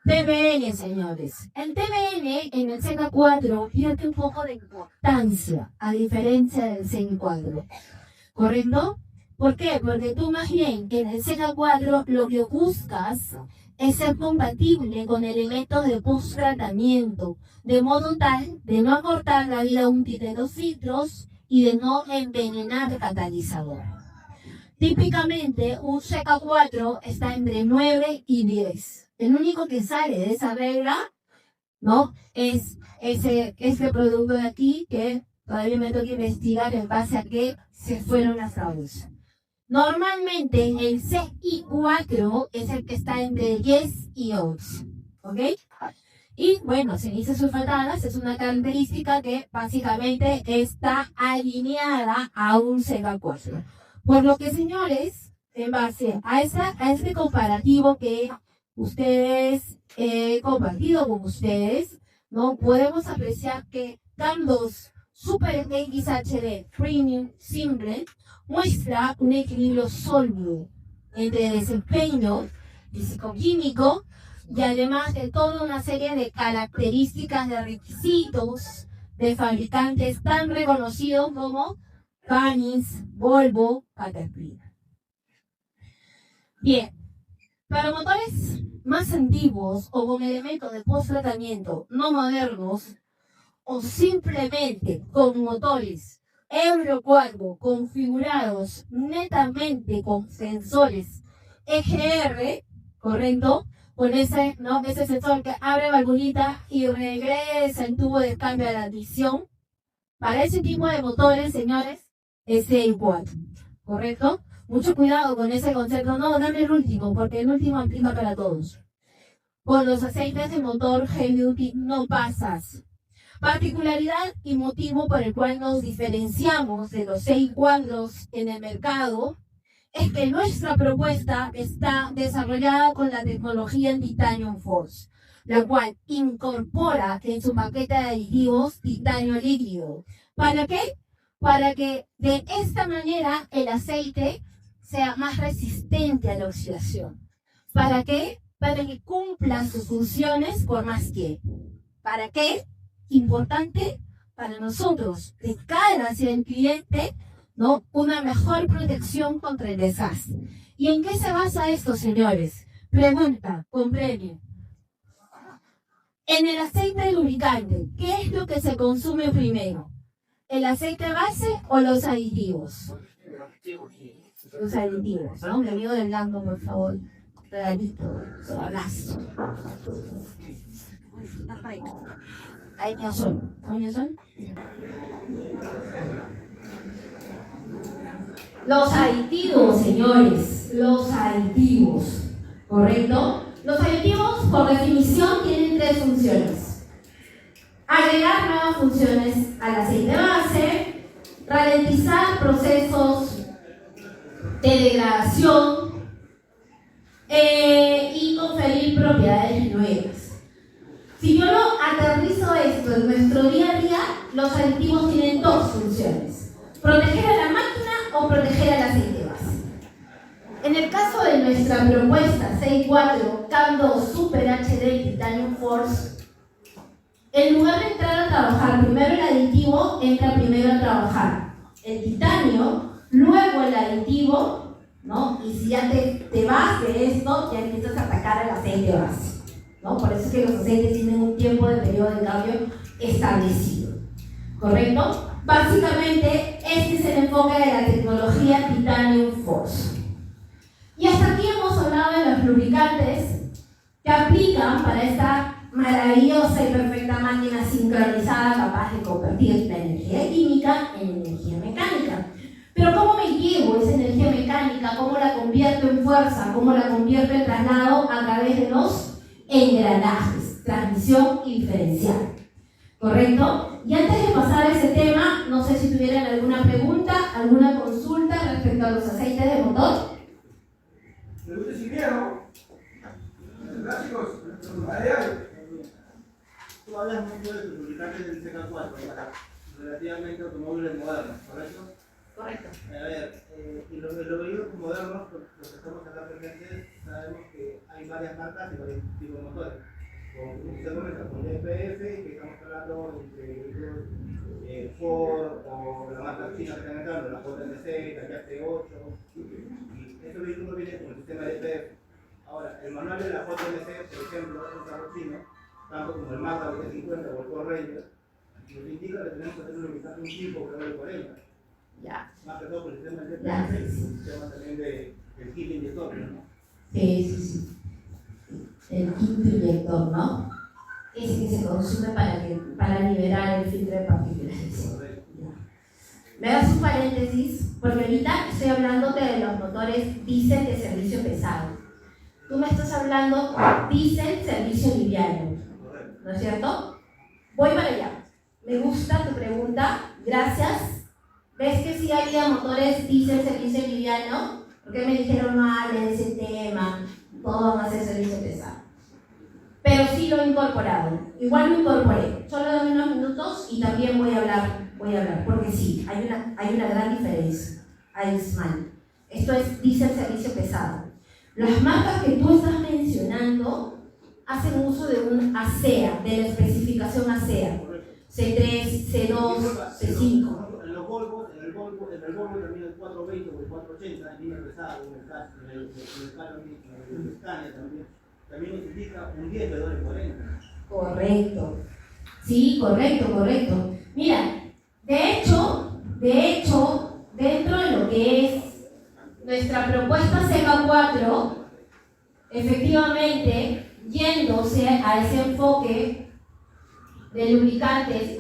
TBN, señores. El TBN en el CK4 pierde un poco de importancia, a diferencia del CI4. ¿Correcto? ¿Por qué? Porque tú más bien que en el CK4 lo que buscas es ser compatible con elementos de post-tratamiento, de modo tal de no acortar la vida útil de los filtros y de no envenenar el catalizador. Típicamente, un CK4 está entre 9 y 10. El único que sale de esa regla, ¿no? Es este producto de aquí que todavía me tengo que investigar en base a que se fueron las aulas. Normalmente el CI4 es el que está entre 10 y 11, ¿ok? Y bueno, cenizas sulfatadas es una característica que básicamente está alineada a un CK4. Por lo que, señores, en base a este comparativo que ustedes he compartido con ustedes, ¿no? Podemos apreciar que CAM2 Super XHD Premium Simple muestra un equilibrio sólido entre desempeño físico-químico y además de toda una serie de características de requisitos de fabricantes tan reconocidos como Cummins, Volvo, Caterpillar. Bien, para motores más antiguos o con elementos de post-tratamiento no modernos o simplemente con motores Euro 4 configurados netamente con sensores EGR, ¿correcto? Con ese sensor que abre valvulita y regresa el tubo de cambio a la admisión. Para ese tipo de motores, señores, es el 4, ¿correcto? Mucho cuidado con ese concepto. No, dame el último, porque el último aplica para todos. Con los aceites de motor heavy duty no pasas. Particularidad y motivo por el cual nos diferenciamos de los 6 cuadros en el mercado es que nuestra propuesta está desarrollada con la tecnología en Titanium Force, la cual incorpora en su paquete de aditivos titanio líquido. ¿Para qué? Para que de esta manera el aceite sea más resistente a la oxidación. ¿Para qué? Para que cumplan sus funciones por más tiempo. ¿Para qué? Importante para nosotros, de cara hacia el cliente, ¿no? Una mejor protección contra el desastre. ¿Y en qué se basa esto, señores? Pregunta, con premio. En el aceite lubricante, ¿qué es lo que se consume primero? ¿El aceite base o los aditivos? Los aditivos, ¿no? Mi amigo del blanco, por favor. Regalito, abrazo. Ahí no son. ¿Dónde son? Los aditivos, señores. Los aditivos. ¿Correcto? Los aditivos, por definición, tienen 3 funciones. Agregar nuevas funciones al aceite base, ralentizar procesos de degradación y conferir propiedades nuevas. Si yo lo aterrizo esto en nuestro día a día, los aditivos tienen 2 funciones: proteger a la máquina o proteger al aceite base. En el caso de nuestra propuesta 6.4 CAM2 Super HD Titanium Force, en lugar de entrar a trabajar primero el aditivo, entra primero a trabajar el titanio, luego el aditivo, ¿no? Y si ya te vas de esto, ya empiezas a atacar el aceite base. ¿no? Por eso es que los aceites tienen un tiempo de periodo de cambio establecido, ¿correcto? Básicamente, este es el enfoque de la tecnología Titanium Force. Y hasta aquí hemos hablado de los lubricantes que aplican para esta maravillosa y perfecta máquina sincronizada capaz de convertir la energía química en energía mecánica. Pero ¿cómo me llevo esa energía mecánica? ¿Cómo la convierto en fuerza? ¿Cómo la convierto en traslado? A través de los engranajes, transmisión y diferencial. ¿Correcto? Y antes de pasar a ese tema, no sé si tuvieran alguna pregunta, alguna consulta respecto a los aceites de motor. ¿Le siguieron? Clásicos, tú hablas mucho de tus lubricantes del CK4 para relativamente automóviles modernos, ¿correcto? Correcto. A ver, y los vehículos modernos, los que estamos acá presentes, sabemos que hay varias marcas y varios tipos de motores. Como usted comenta, con DPF, que estamos hablando entre Ford o la marca china que están entrando, la JMC, la KT8, y estos vehículos vienen con el sistema DPF. Ahora, el manual de la JMC, por ejemplo, es un carro chino, tanto como el Mazda BT50 o el Ford Ranger, nos indica que tenemos que hacer un lubricante un tipo que vale 40. Ya. Más que todo por el sistema del DPF y el sistema también del kit inyector, ¿no? Sí. El quinto inyector, ¿no? Ese que se consume para liberar el filtro de partículas. Me das un paréntesis, porque ahorita estoy hablándote de los motores diésel de servicio pesado. Tú me estás hablando diésel servicio liviano, ¿no es cierto? Voy para allá. Me gusta tu pregunta, gracias. ¿Ves que sí había motores diésel servicio liviano? Porque me dijeron, no hable de ese tema, todos van a ser servicio pesado. Pero sí lo he incorporado. Igual lo incorporé. Solo dame unos minutos y también voy a hablar, porque sí, hay una gran diferencia. Adicional. Esto es diésel servicio pesado. Las marcas que tú estás mencionando hacen uso de un ASEA, de la especificación ASEA. C3, C2, C5. En el Volvo también el 420 o el 480, en línea pesada, en el Scania también nos indica un 10 de doble 40. Correcto. Sí, correcto. Mira, de hecho, dentro de lo que es nuestra propuesta CK4, efectivamente, yéndose a ese enfoque de lubricantes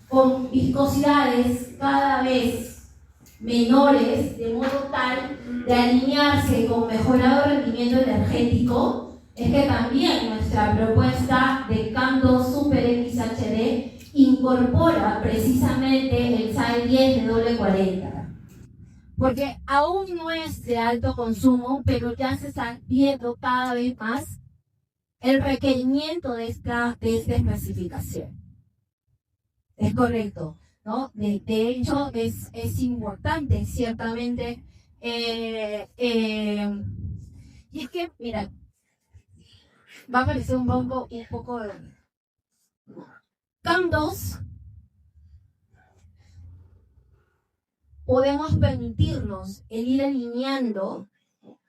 con viscosidades cada vez menores, de modo tal de alinearse con mejorado rendimiento energético, es que también nuestra propuesta de Cando Super XHD incorpora precisamente el SAE 10 de doble 40. Porque aún no es de alto consumo, pero ya se está viendo cada vez más el requerimiento de esta especificación. Es correcto, ¿no? De hecho, es importante, ciertamente. Y es que, mira, va a parecer un poco de... CAM 2 podemos permitirnos el ir alineando,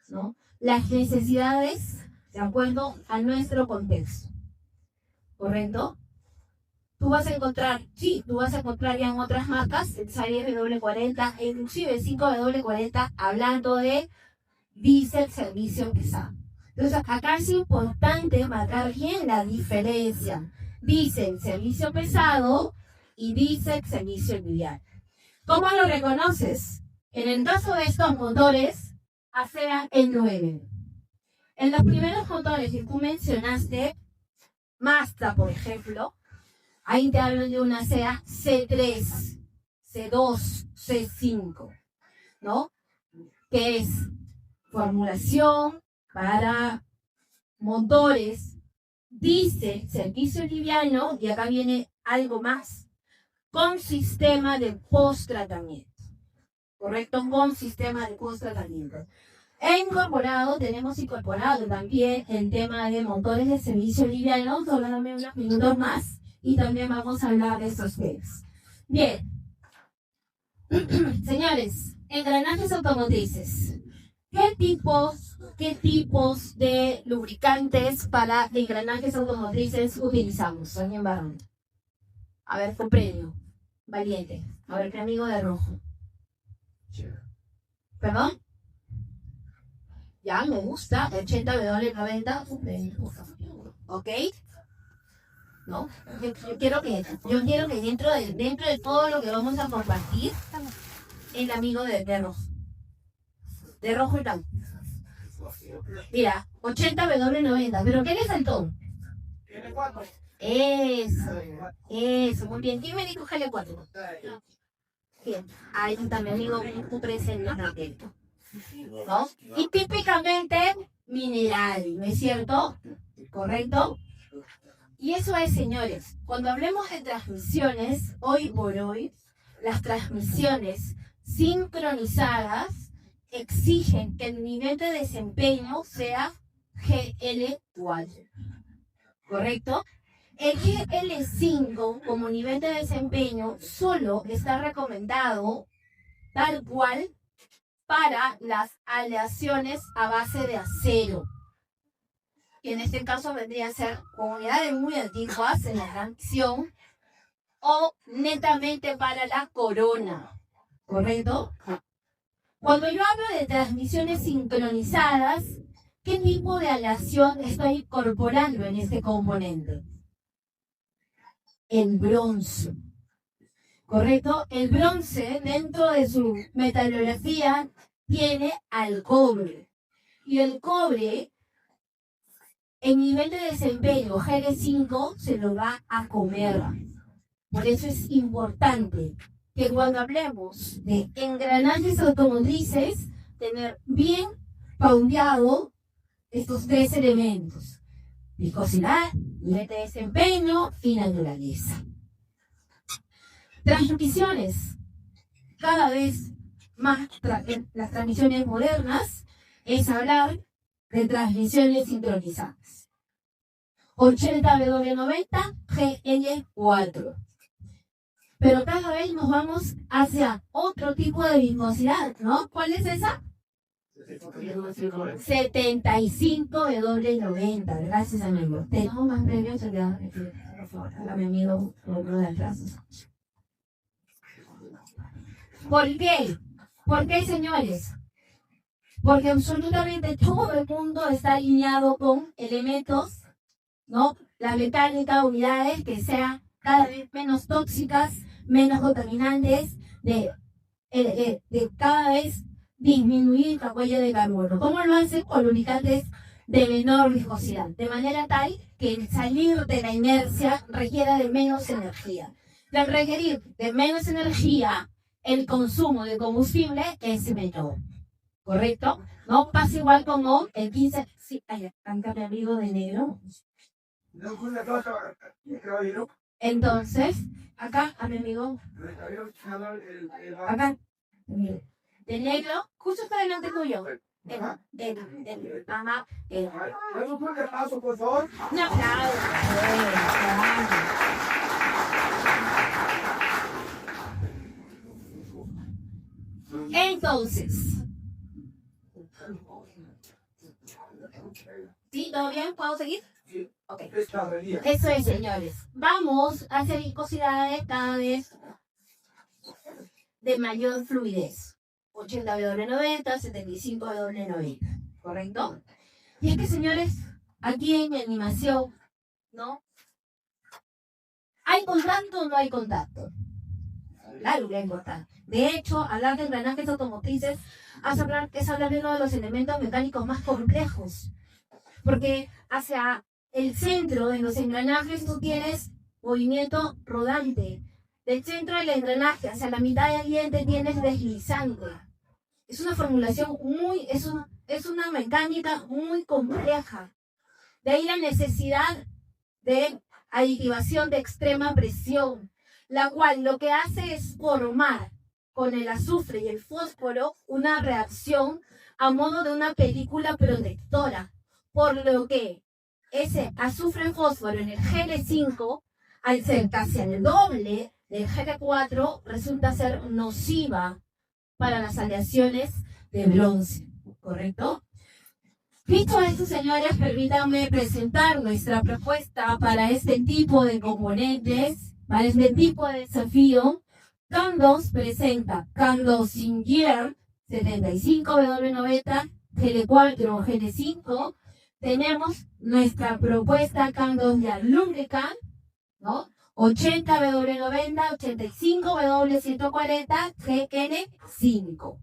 ¿no?, las necesidades de acuerdo a nuestro contexto, ¿correcto? Tú vas a encontrar ya en otras marcas el SAE W40 e inclusive el 5W40 hablando de diésel servicio pesado. Entonces acá es importante marcar bien la diferencia. Diésel servicio pesado y diésel servicio liviano. ¿Cómo lo reconoces? En el caso de estos motores, ASEA E9. En los primeros motores que tú mencionaste, Mazda, por ejemplo, ahí te hablo de una ASEA C3, C2, C5, ¿no? Que es formulación para motores diésel, servicio liviano, y acá viene algo más, con sistema de post-tratamiento, ¿correcto? Con sistema de post-tratamiento. Tenemos incorporado también el tema de motores de servicio liviano, solo dame unos minutos más, y también vamos a hablar de estos temas. Bien, señores, engranajes automotrices. ¿Qué tipos de lubricantes para engranajes automotrices utilizamos? Alguien varón. A ver, fue premio. Valiente. A ver, mi amigo de rojo. ¿Perdón? Ya, me gusta. 80W90. ¿Ok? ¿No? Yo quiero que dentro de todo lo que vamos a compartir, el amigo de rojo. De rojo y blanco. Mira, 80W90. ¿Pero qué le faltó? Tiene 4. Eso, muy bien. ¿Quién me dijo GL4? Bien. Ahí está mi amigo presente, ¿no? Y típicamente mineral, ¿no es cierto? ¿Correcto? Y eso es, señores, cuando hablemos de transmisiones, hoy por hoy, las transmisiones sincronizadas exigen que el nivel de desempeño sea GL4, ¿correcto? El GL5 como nivel de desempeño solo está recomendado tal cual para las aleaciones a base de acero. Y en este caso vendría a ser con unidades muy antiguas en la transmisión o netamente para la corona, ¿correcto? Cuando yo hablo de transmisiones sincronizadas, ¿qué tipo de aleación estoy incorporando en este componente? El bronce, ¿correcto? El bronce dentro de su metalografía tiene al cobre. Y el cobre, en nivel de desempeño GL5, se lo va a comer. Por eso es importante que cuando hablemos de engranajes automotrices, tener bien pauteado estos tres elementos: viscosidad, nivel de desempeño y naturaleza. Transmisiones. Cada vez más en las transmisiones modernas es hablar de transmisiones sincronizadas. 80W90, GL4. Pero cada vez nos vamos hacia otro tipo de viscosidad, ¿no? ¿Cuál es esa? 75W90. Gracias, amigo. Tenemos más premios, por favor, a mi amigo de atrás. ¿Por qué? ¿Por qué, señores? Porque absolutamente todo el mundo está alineado con elementos, ¿no? La mecánica, unidades que sean cada vez menos tóxicas, menos contaminantes, de cada vez disminuir la huella de carbono. ¿Cómo lo hacen? Con lubricantes de menor viscosidad, de manera tal que el salir de la inercia requiera de menos energía. Y al requerir de menos energía, el consumo de combustible es menor. ¿Correcto? ¿No? Pasa igual como el 15... Sí, acá mi amigo de negro. Entonces, acá a mi amigo. Acá. De negro, justo está delante tuyo. Ajá. Por favor. Un aplauso. Entonces. ¿Sí? ¿Todo bien? ¿Puedo seguir? Ok. Eso es, señores. Vamos a hacer viscosidades cada vez de mayor fluidez. 80W90, 75W90. ¿Correcto? Y es que, señores, aquí en mi animación, ¿no? ¿Hay contacto o no hay contacto? Claro que hay contacto. De hecho, hablar de engranajes automotrices es hablar de uno de los elementos mecánicos más complejos. Porque hacia el centro de los engranajes tú tienes movimiento rodante. Del centro del engranaje hacia la mitad del diente tienes deslizante. Es una formulación es una mecánica muy compleja. De ahí la necesidad de aditivación de extrema presión, la cual lo que hace es formar con el azufre y el fósforo una reacción a modo de una película protectora, por lo que ese azufre-fósforo en el GL5, al ser casi el doble del GL4, resulta ser nociva para las aleaciones de bronce. ¿correcto? Dicho esto, señores, permítanme presentar nuestra propuesta para este tipo de componentes, para este tipo de desafío. CAN2 presenta CAN2 Singular 75W90, GL4 o GL5. Tenemos nuestra propuesta CAN2 de Lubricant, ¿no? 80W90, 85W140, GN5.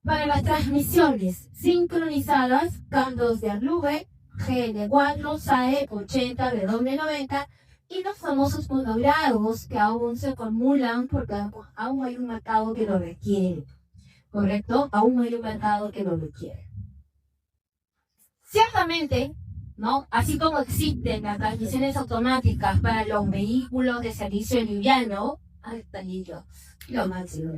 Para las transmisiones sincronizadas, CAN2 de Arlube, GN4, SAE 80W90 y los famosos monogrados que aún se acumulan porque aún hay un mercado que lo requiere. ¿Correcto? Aún hay un mercado que lo requiere. Ciertamente, ¿no? Así como existen las transmisiones automáticas para los vehículos de servicio liviano, ahí está lo máximo.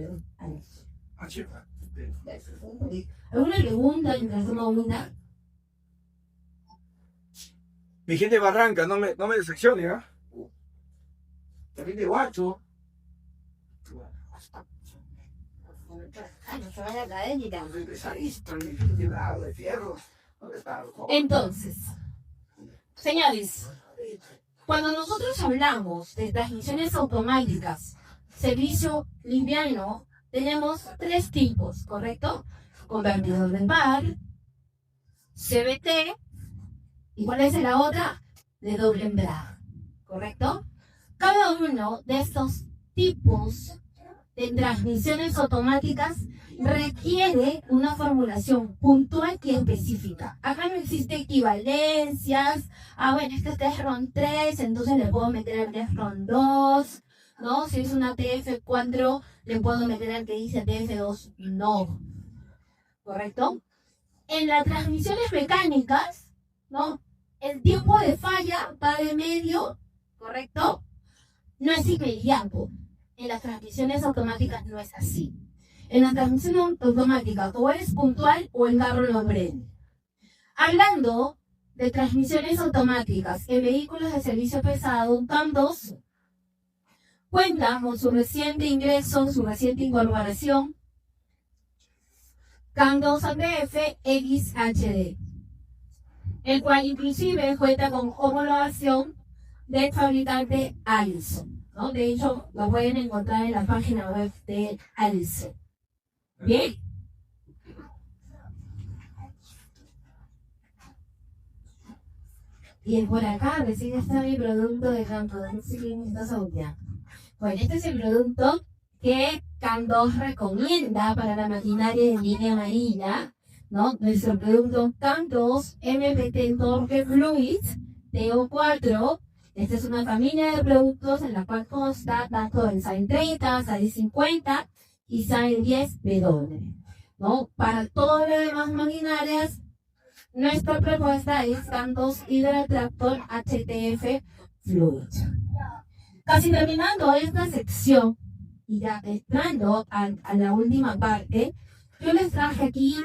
¿Alguna pregunta mientras toma una? Mi gente de Barranca, no me decepcione, ¿ah? Mi gente de Guacho. No se vaya a caer ni nada. De fierro. Entonces, señores, cuando nosotros hablamos de transmisiones automáticas, servicio liviano, tenemos tres tipos, ¿correcto? Convertidor de par, CVT, ¿y cuál es la otra? De doble embrague, ¿correcto? Cada uno de estos tipos de transmisiones automáticas requiere una formulación puntual y específica. Acá no existe equivalencias. Bueno, este es TFRON 3, entonces le puedo meter el TFRON 2, ¿no? Si es una TF4, le puedo meter el que dice TF2, no. ¿Correcto? En las transmisiones mecánicas, ¿no? El tiempo de falla va de medio, ¿correcto? No es inmediato. En las transmisiones automáticas no es así. En la transmisión automática o eres puntual o el carro lo prende. Hablando de transmisiones automáticas en vehículos de servicio pesado, CAN2 cuenta con su reciente ingreso, su reciente incorporación, CAN2 ABF XHD, el cual inclusive cuenta con homologación del fabricante Allison, ¿no? De hecho, lo pueden encontrar en la página web de Allison. Bien. Y por acá recién está mi producto de CAN2. No sé quién está saboreando. Bueno, este es el producto que CAN2 recomienda para la maquinaria de línea amarilla, ¿no? Nuestro producto CAN2 MPT Torque Fluid TO4. Esta es una familia de productos en la cual consta tanto el SAIN 30, SAIN 50 y SAIN 10W, ¿no? Para todas las demás maquinarias, nuestra propuesta es CAN2 Hydra Tractor HTF Fluid. Casi terminando esta sección y ya entrando a la última parte, yo les traje aquí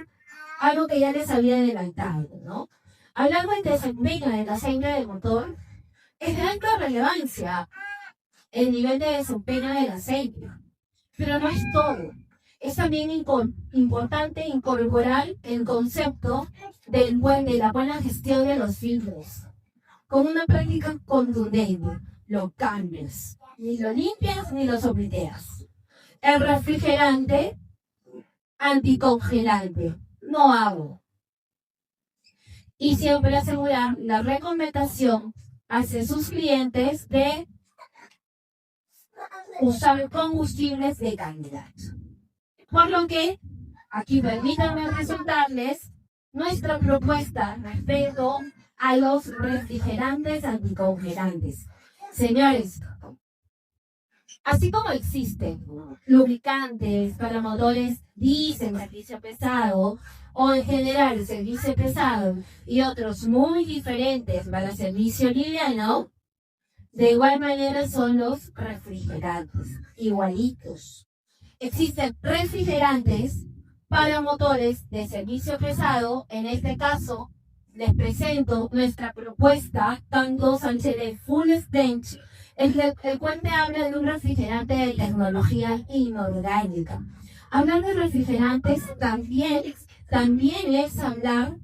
algo que ya les había adelantado, ¿no? Hablando del desempeño del aceite del motor, es de alta relevancia el nivel de desempeño del aceite, pero no es todo. Es también importante incorporar el concepto de la buena gestión de los filtros. Con una práctica contundente, lo cambias, ni lo limpias ni lo sopliteas. El refrigerante anticongelante, no hago. Y siempre asegurar la recomendación hacia sus clientes de usar combustibles de calidad. Por lo que, aquí permítanme presentarles nuestra propuesta respecto a los refrigerantes anticongelantes. Señores, así como existen lubricantes para motores diésel, servicio pesado, o en general servicio pesado, y otros muy diferentes para servicio liviano, de igual manera son los refrigerantes, igualitos. Existen refrigerantes para motores de servicio pesado. En este caso, les presento nuestra propuesta CAN2 HD Full Stench, el cual te habla de un refrigerante de tecnología inorgánica. Hablando de refrigerantes, también también es hablar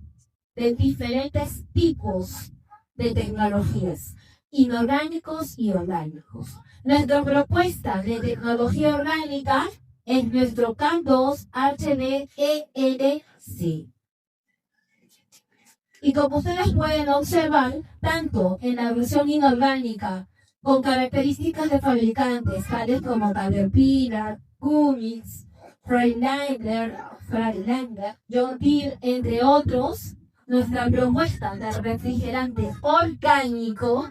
de diferentes tipos de tecnologías, inorgánicos y orgánicos. Nuestra propuesta de tecnología orgánica es nuestro CAN2 HDENC. Y como ustedes pueden observar, tanto en la versión inorgánica, con características de fabricantes tales como Caterpillar, Cummins, Freightliner, John Deere, entre otros, nuestra propuesta de refrigerante orgánico,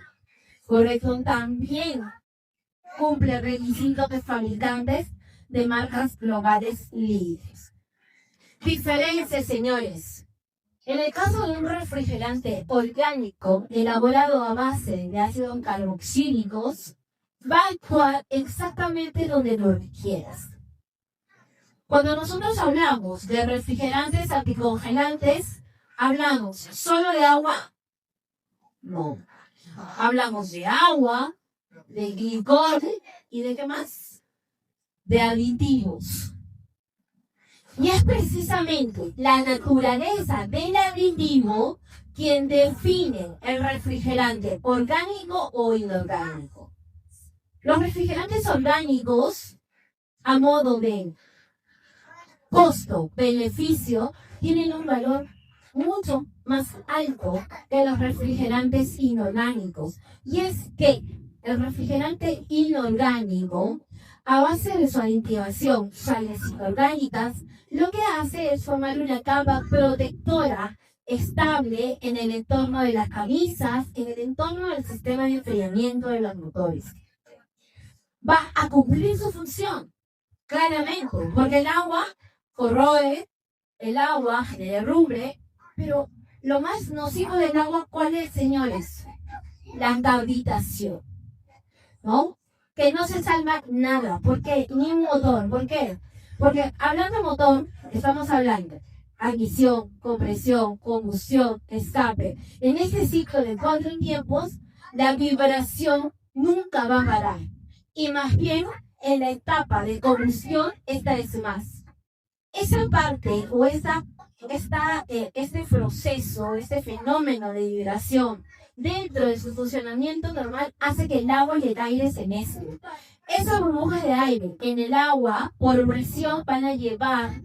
correcto, también cumple requisitos de fabricantes de marcas globales líderes. Diferencias, señores. En el caso de un refrigerante orgánico elaborado a base de ácidos carboxílicos, va a actuar exactamente donde lo requieras. Cuando nosotros hablamos de refrigerantes anticongelantes, ¿hablamos solo de agua? No. Hablamos de agua, de glicol y ¿de qué más? De aditivos. Y es precisamente la naturaleza del aditivo quien define el refrigerante orgánico o inorgánico. Los refrigerantes orgánicos, a modo de costo-beneficio, tienen un valor mucho más alto que los refrigerantes inorgánicos. Y es que el refrigerante inorgánico, a base de su aditivación, sales inorgánicas, lo que hace es formar una capa protectora estable en el entorno de las camisas, en el entorno del sistema de enfriamiento de los motores. Va a cumplir su función, claramente, porque el agua corroe, el agua genera herrumbre, pero lo más nocivo del agua, ¿cuál es, señores? La cavitación, ¿no? Que no se salva nada. ¿Por qué? Ni un motor. ¿Por qué? Porque hablando de motor, estamos hablando ignición, compresión, combustión, escape. En este ciclo de 4 tiempos, la vibración nunca va a parar. Y más bien, en la etapa de combustión, esta es más. Esa parte o este proceso, este fenómeno de vibración dentro de su funcionamiento normal hace que el agua y el aire se mezclen. Esas burbujas de aire en el agua, por presión, van a llegar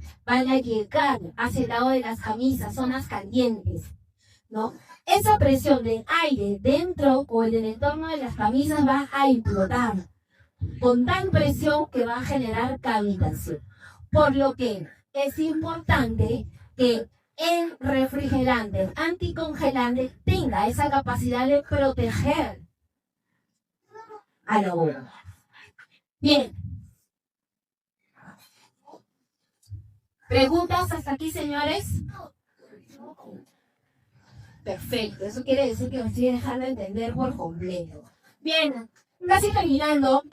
hacia el lado de las camisas, zonas calientes, ¿no? Esa presión de aire dentro o en el entorno de las camisas va a implotar con tal presión que va a generar cavitación. Por lo que es importante que el refrigerante anticongelante tenga esa capacidad de proteger a la bomba. Bien. ¿Preguntas hasta aquí, señores? Perfecto, eso quiere decir que me estoy dejando entender por completo. Bien, casi terminando,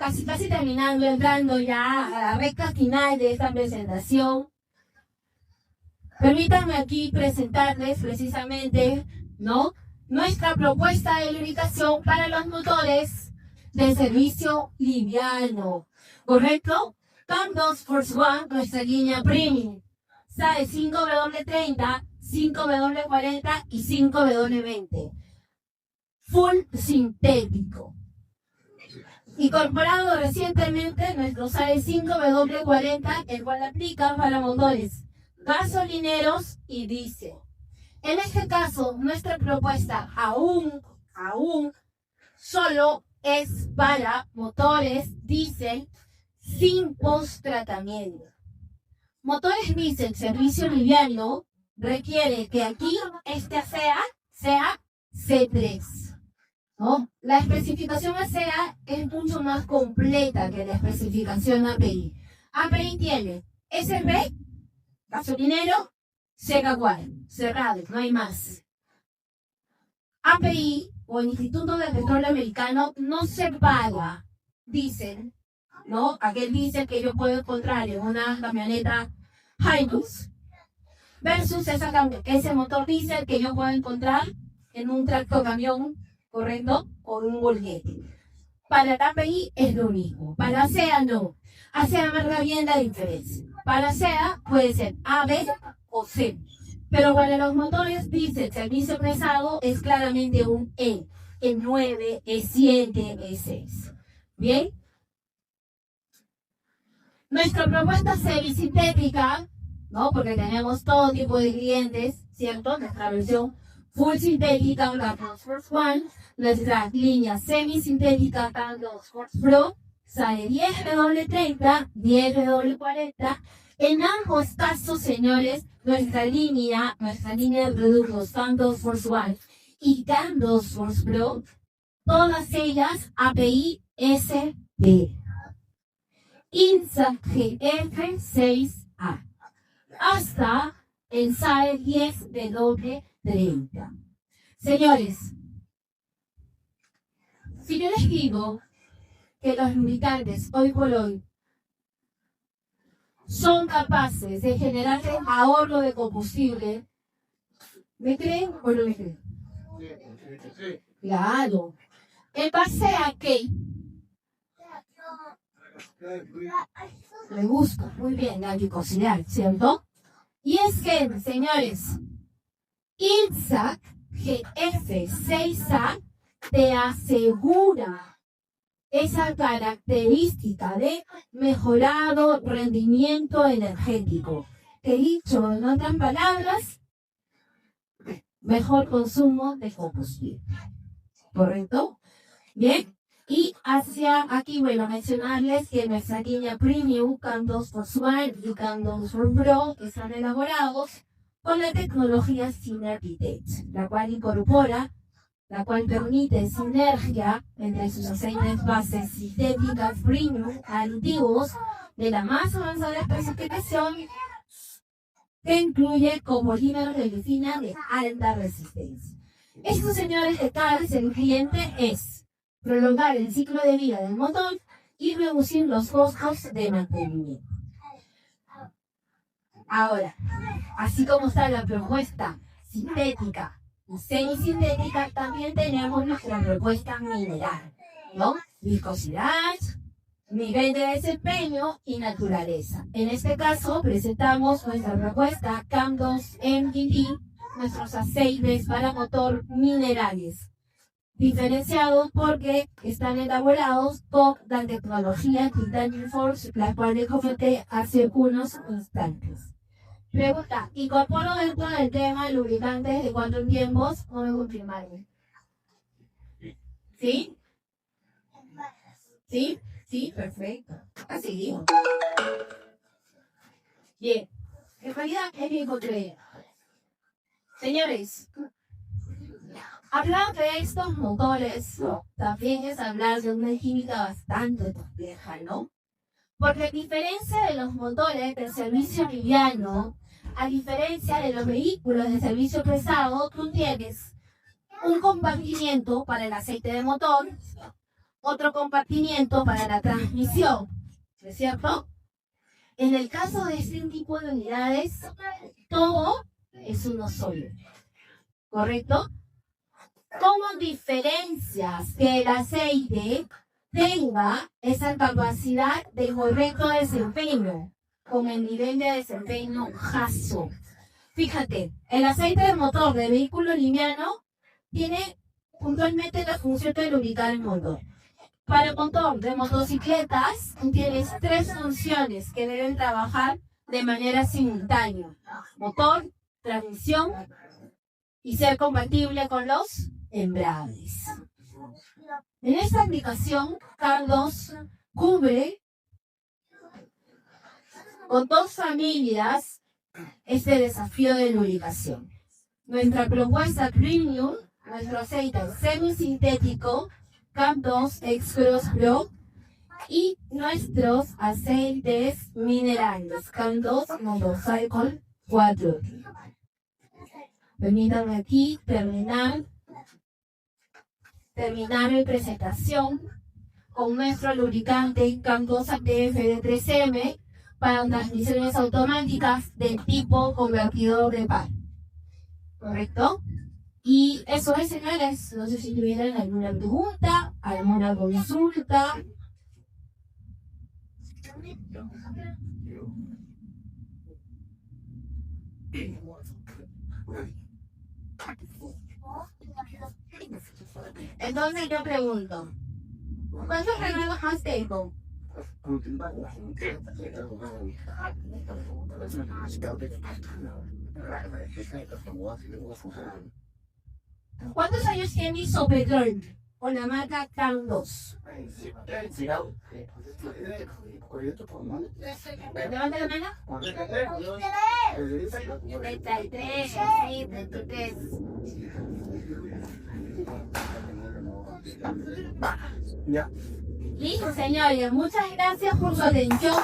entrando ya a la recta final de esta presentación. Permítanme aquí presentarles precisamente, ¿no?, nuestra propuesta de lubricación para los motores de servicio liviano, ¿correcto? CAN2 Force One, nuestra línea premium. SAE 5W30, 5W40 y 5W20. Full sintético. Incorporado recientemente nuestro SAE 5W40, el cual aplica para motores gasolineros y diésel. En este caso, nuestra propuesta aún solo es para motores diésel sin post-tratamiento. Motores diésel servicio liviano requiere que aquí este sea C3, ¿no? La especificación ASEA es mucho más completa que la especificación API. API tiene SP, gasolinero, CK4, cerrado, no hay más. API o el Instituto de Petróleo Americano no separa diésel, ¿no? Aquel diésel que yo puedo encontrar en una camioneta Hilux versus ese motor diésel que yo puedo encontrar en un tractocamión, correcto, o un volquete. Para KPI es lo mismo. Para SEA no. A SEA marca bien la diferencia. Para SEA puede ser A, B o C. Pero para los motores dice servicio prestado es claramente un E. E9, E7, E6. ¿Bien? Nuestra propuesta semisintética, ¿no? Porque tenemos todo tipo de clientes, ¿cierto? Nuestra versión full sintética, la Force One, nuestra línea semisintética, los Force Pro, sale 10W30, 10W40. En ambos casos, señores, nuestra línea de productos, tanto Force One y tanto Force Pro, todas ellas API SB. INSA GF6A. Hasta el SAE 10W30. Señores, si yo les digo que los lubricantes hoy por hoy son capaces de generar ahorro de combustible, ¿me creen o no me creen? Claro. ¿En base a qué? Le gusta, muy bien, la glucosidad, ¿cierto? Y es que, señores, INSA GF6A te asegura esa característica de mejorado rendimiento energético. He dicho, en otras palabras, mejor consumo de combustible. ¿Correcto? Bien. Y hacia aquí, bueno, mencionarles que nuestra línea Premium, CAN2 Force One y CAN2 Force Pro están elaborados con la tecnología Synergitech, la cual permite sinergia entre sus aceites bases sintéticas premium aditivos de la más avanzada especificación, que incluye compolímeros de glicina de alta resistencia. Estos, señores, detalles del cliente es prolongar el ciclo de vida del motor y reducir los costos de mantenimiento. Ahora, así como está la propuesta sintética y semisintética, también tenemos nuestra propuesta mineral, ¿no? Viscosidad, nivel de desempeño y naturaleza. En este caso, presentamos nuestra propuesta CAN2 MGT, nuestros aceites para motor minerales, diferenciados porque están elaborados con la tecnología Titanium Force, la cual les comenté hace unos instantes. Pregunta, ¿incorporo dentro del tema lubricantes de 4 tiempos o me confirmaron? ¿Sí? ¿Sí? Sí, perfecto. Así digo. Bien. En realidad es bien complejo. Señores, hablar de estos motores también es hablar de una química bastante compleja, ¿no? Porque a diferencia de los motores de servicio liviano, a diferencia de los vehículos de servicio pesado, tú tienes un compartimiento para el aceite de motor, otro compartimiento para la transmisión, ¿no es cierto? En el caso de este tipo de unidades, todo es uno solo, ¿correcto? ¿Cómo diferencias que el aceite tenga esa capacidad de correcto desempeño con el nivel de desempeño JASO? Fíjate, el aceite de motor de vehículo liviano tiene puntualmente la función de lubricar el motor. Para el motor de motocicletas tienes 3 funciones que deben trabajar de manera simultánea: motor, transmisión y ser compatible con los embragues. En esta aplicación, CAN2 cubre con 2 familias este desafío de lubricación. Nuestra propuesta Premium, nuestro aceite semisintético CAN2 X-Cross Pro y nuestros aceites minerales CAN2 Motorcycle 4. Permítanme aquí terminar mi presentación con nuestro lubricante CAN2 ATF de 3M para transmisiones automáticas del tipo convertidor de par. ¿Correcto? Y eso es, señores. No sé si tuvieran alguna pregunta, alguna consulta. Entonces yo pregunto, ¿cuántos regalos has hecho? ¿Cuántos años tiene Isopetrol o la marca Carlos? Levanta la mano. 33, sí, 33. Ya. Listo, señores. Muchas gracias por su atención.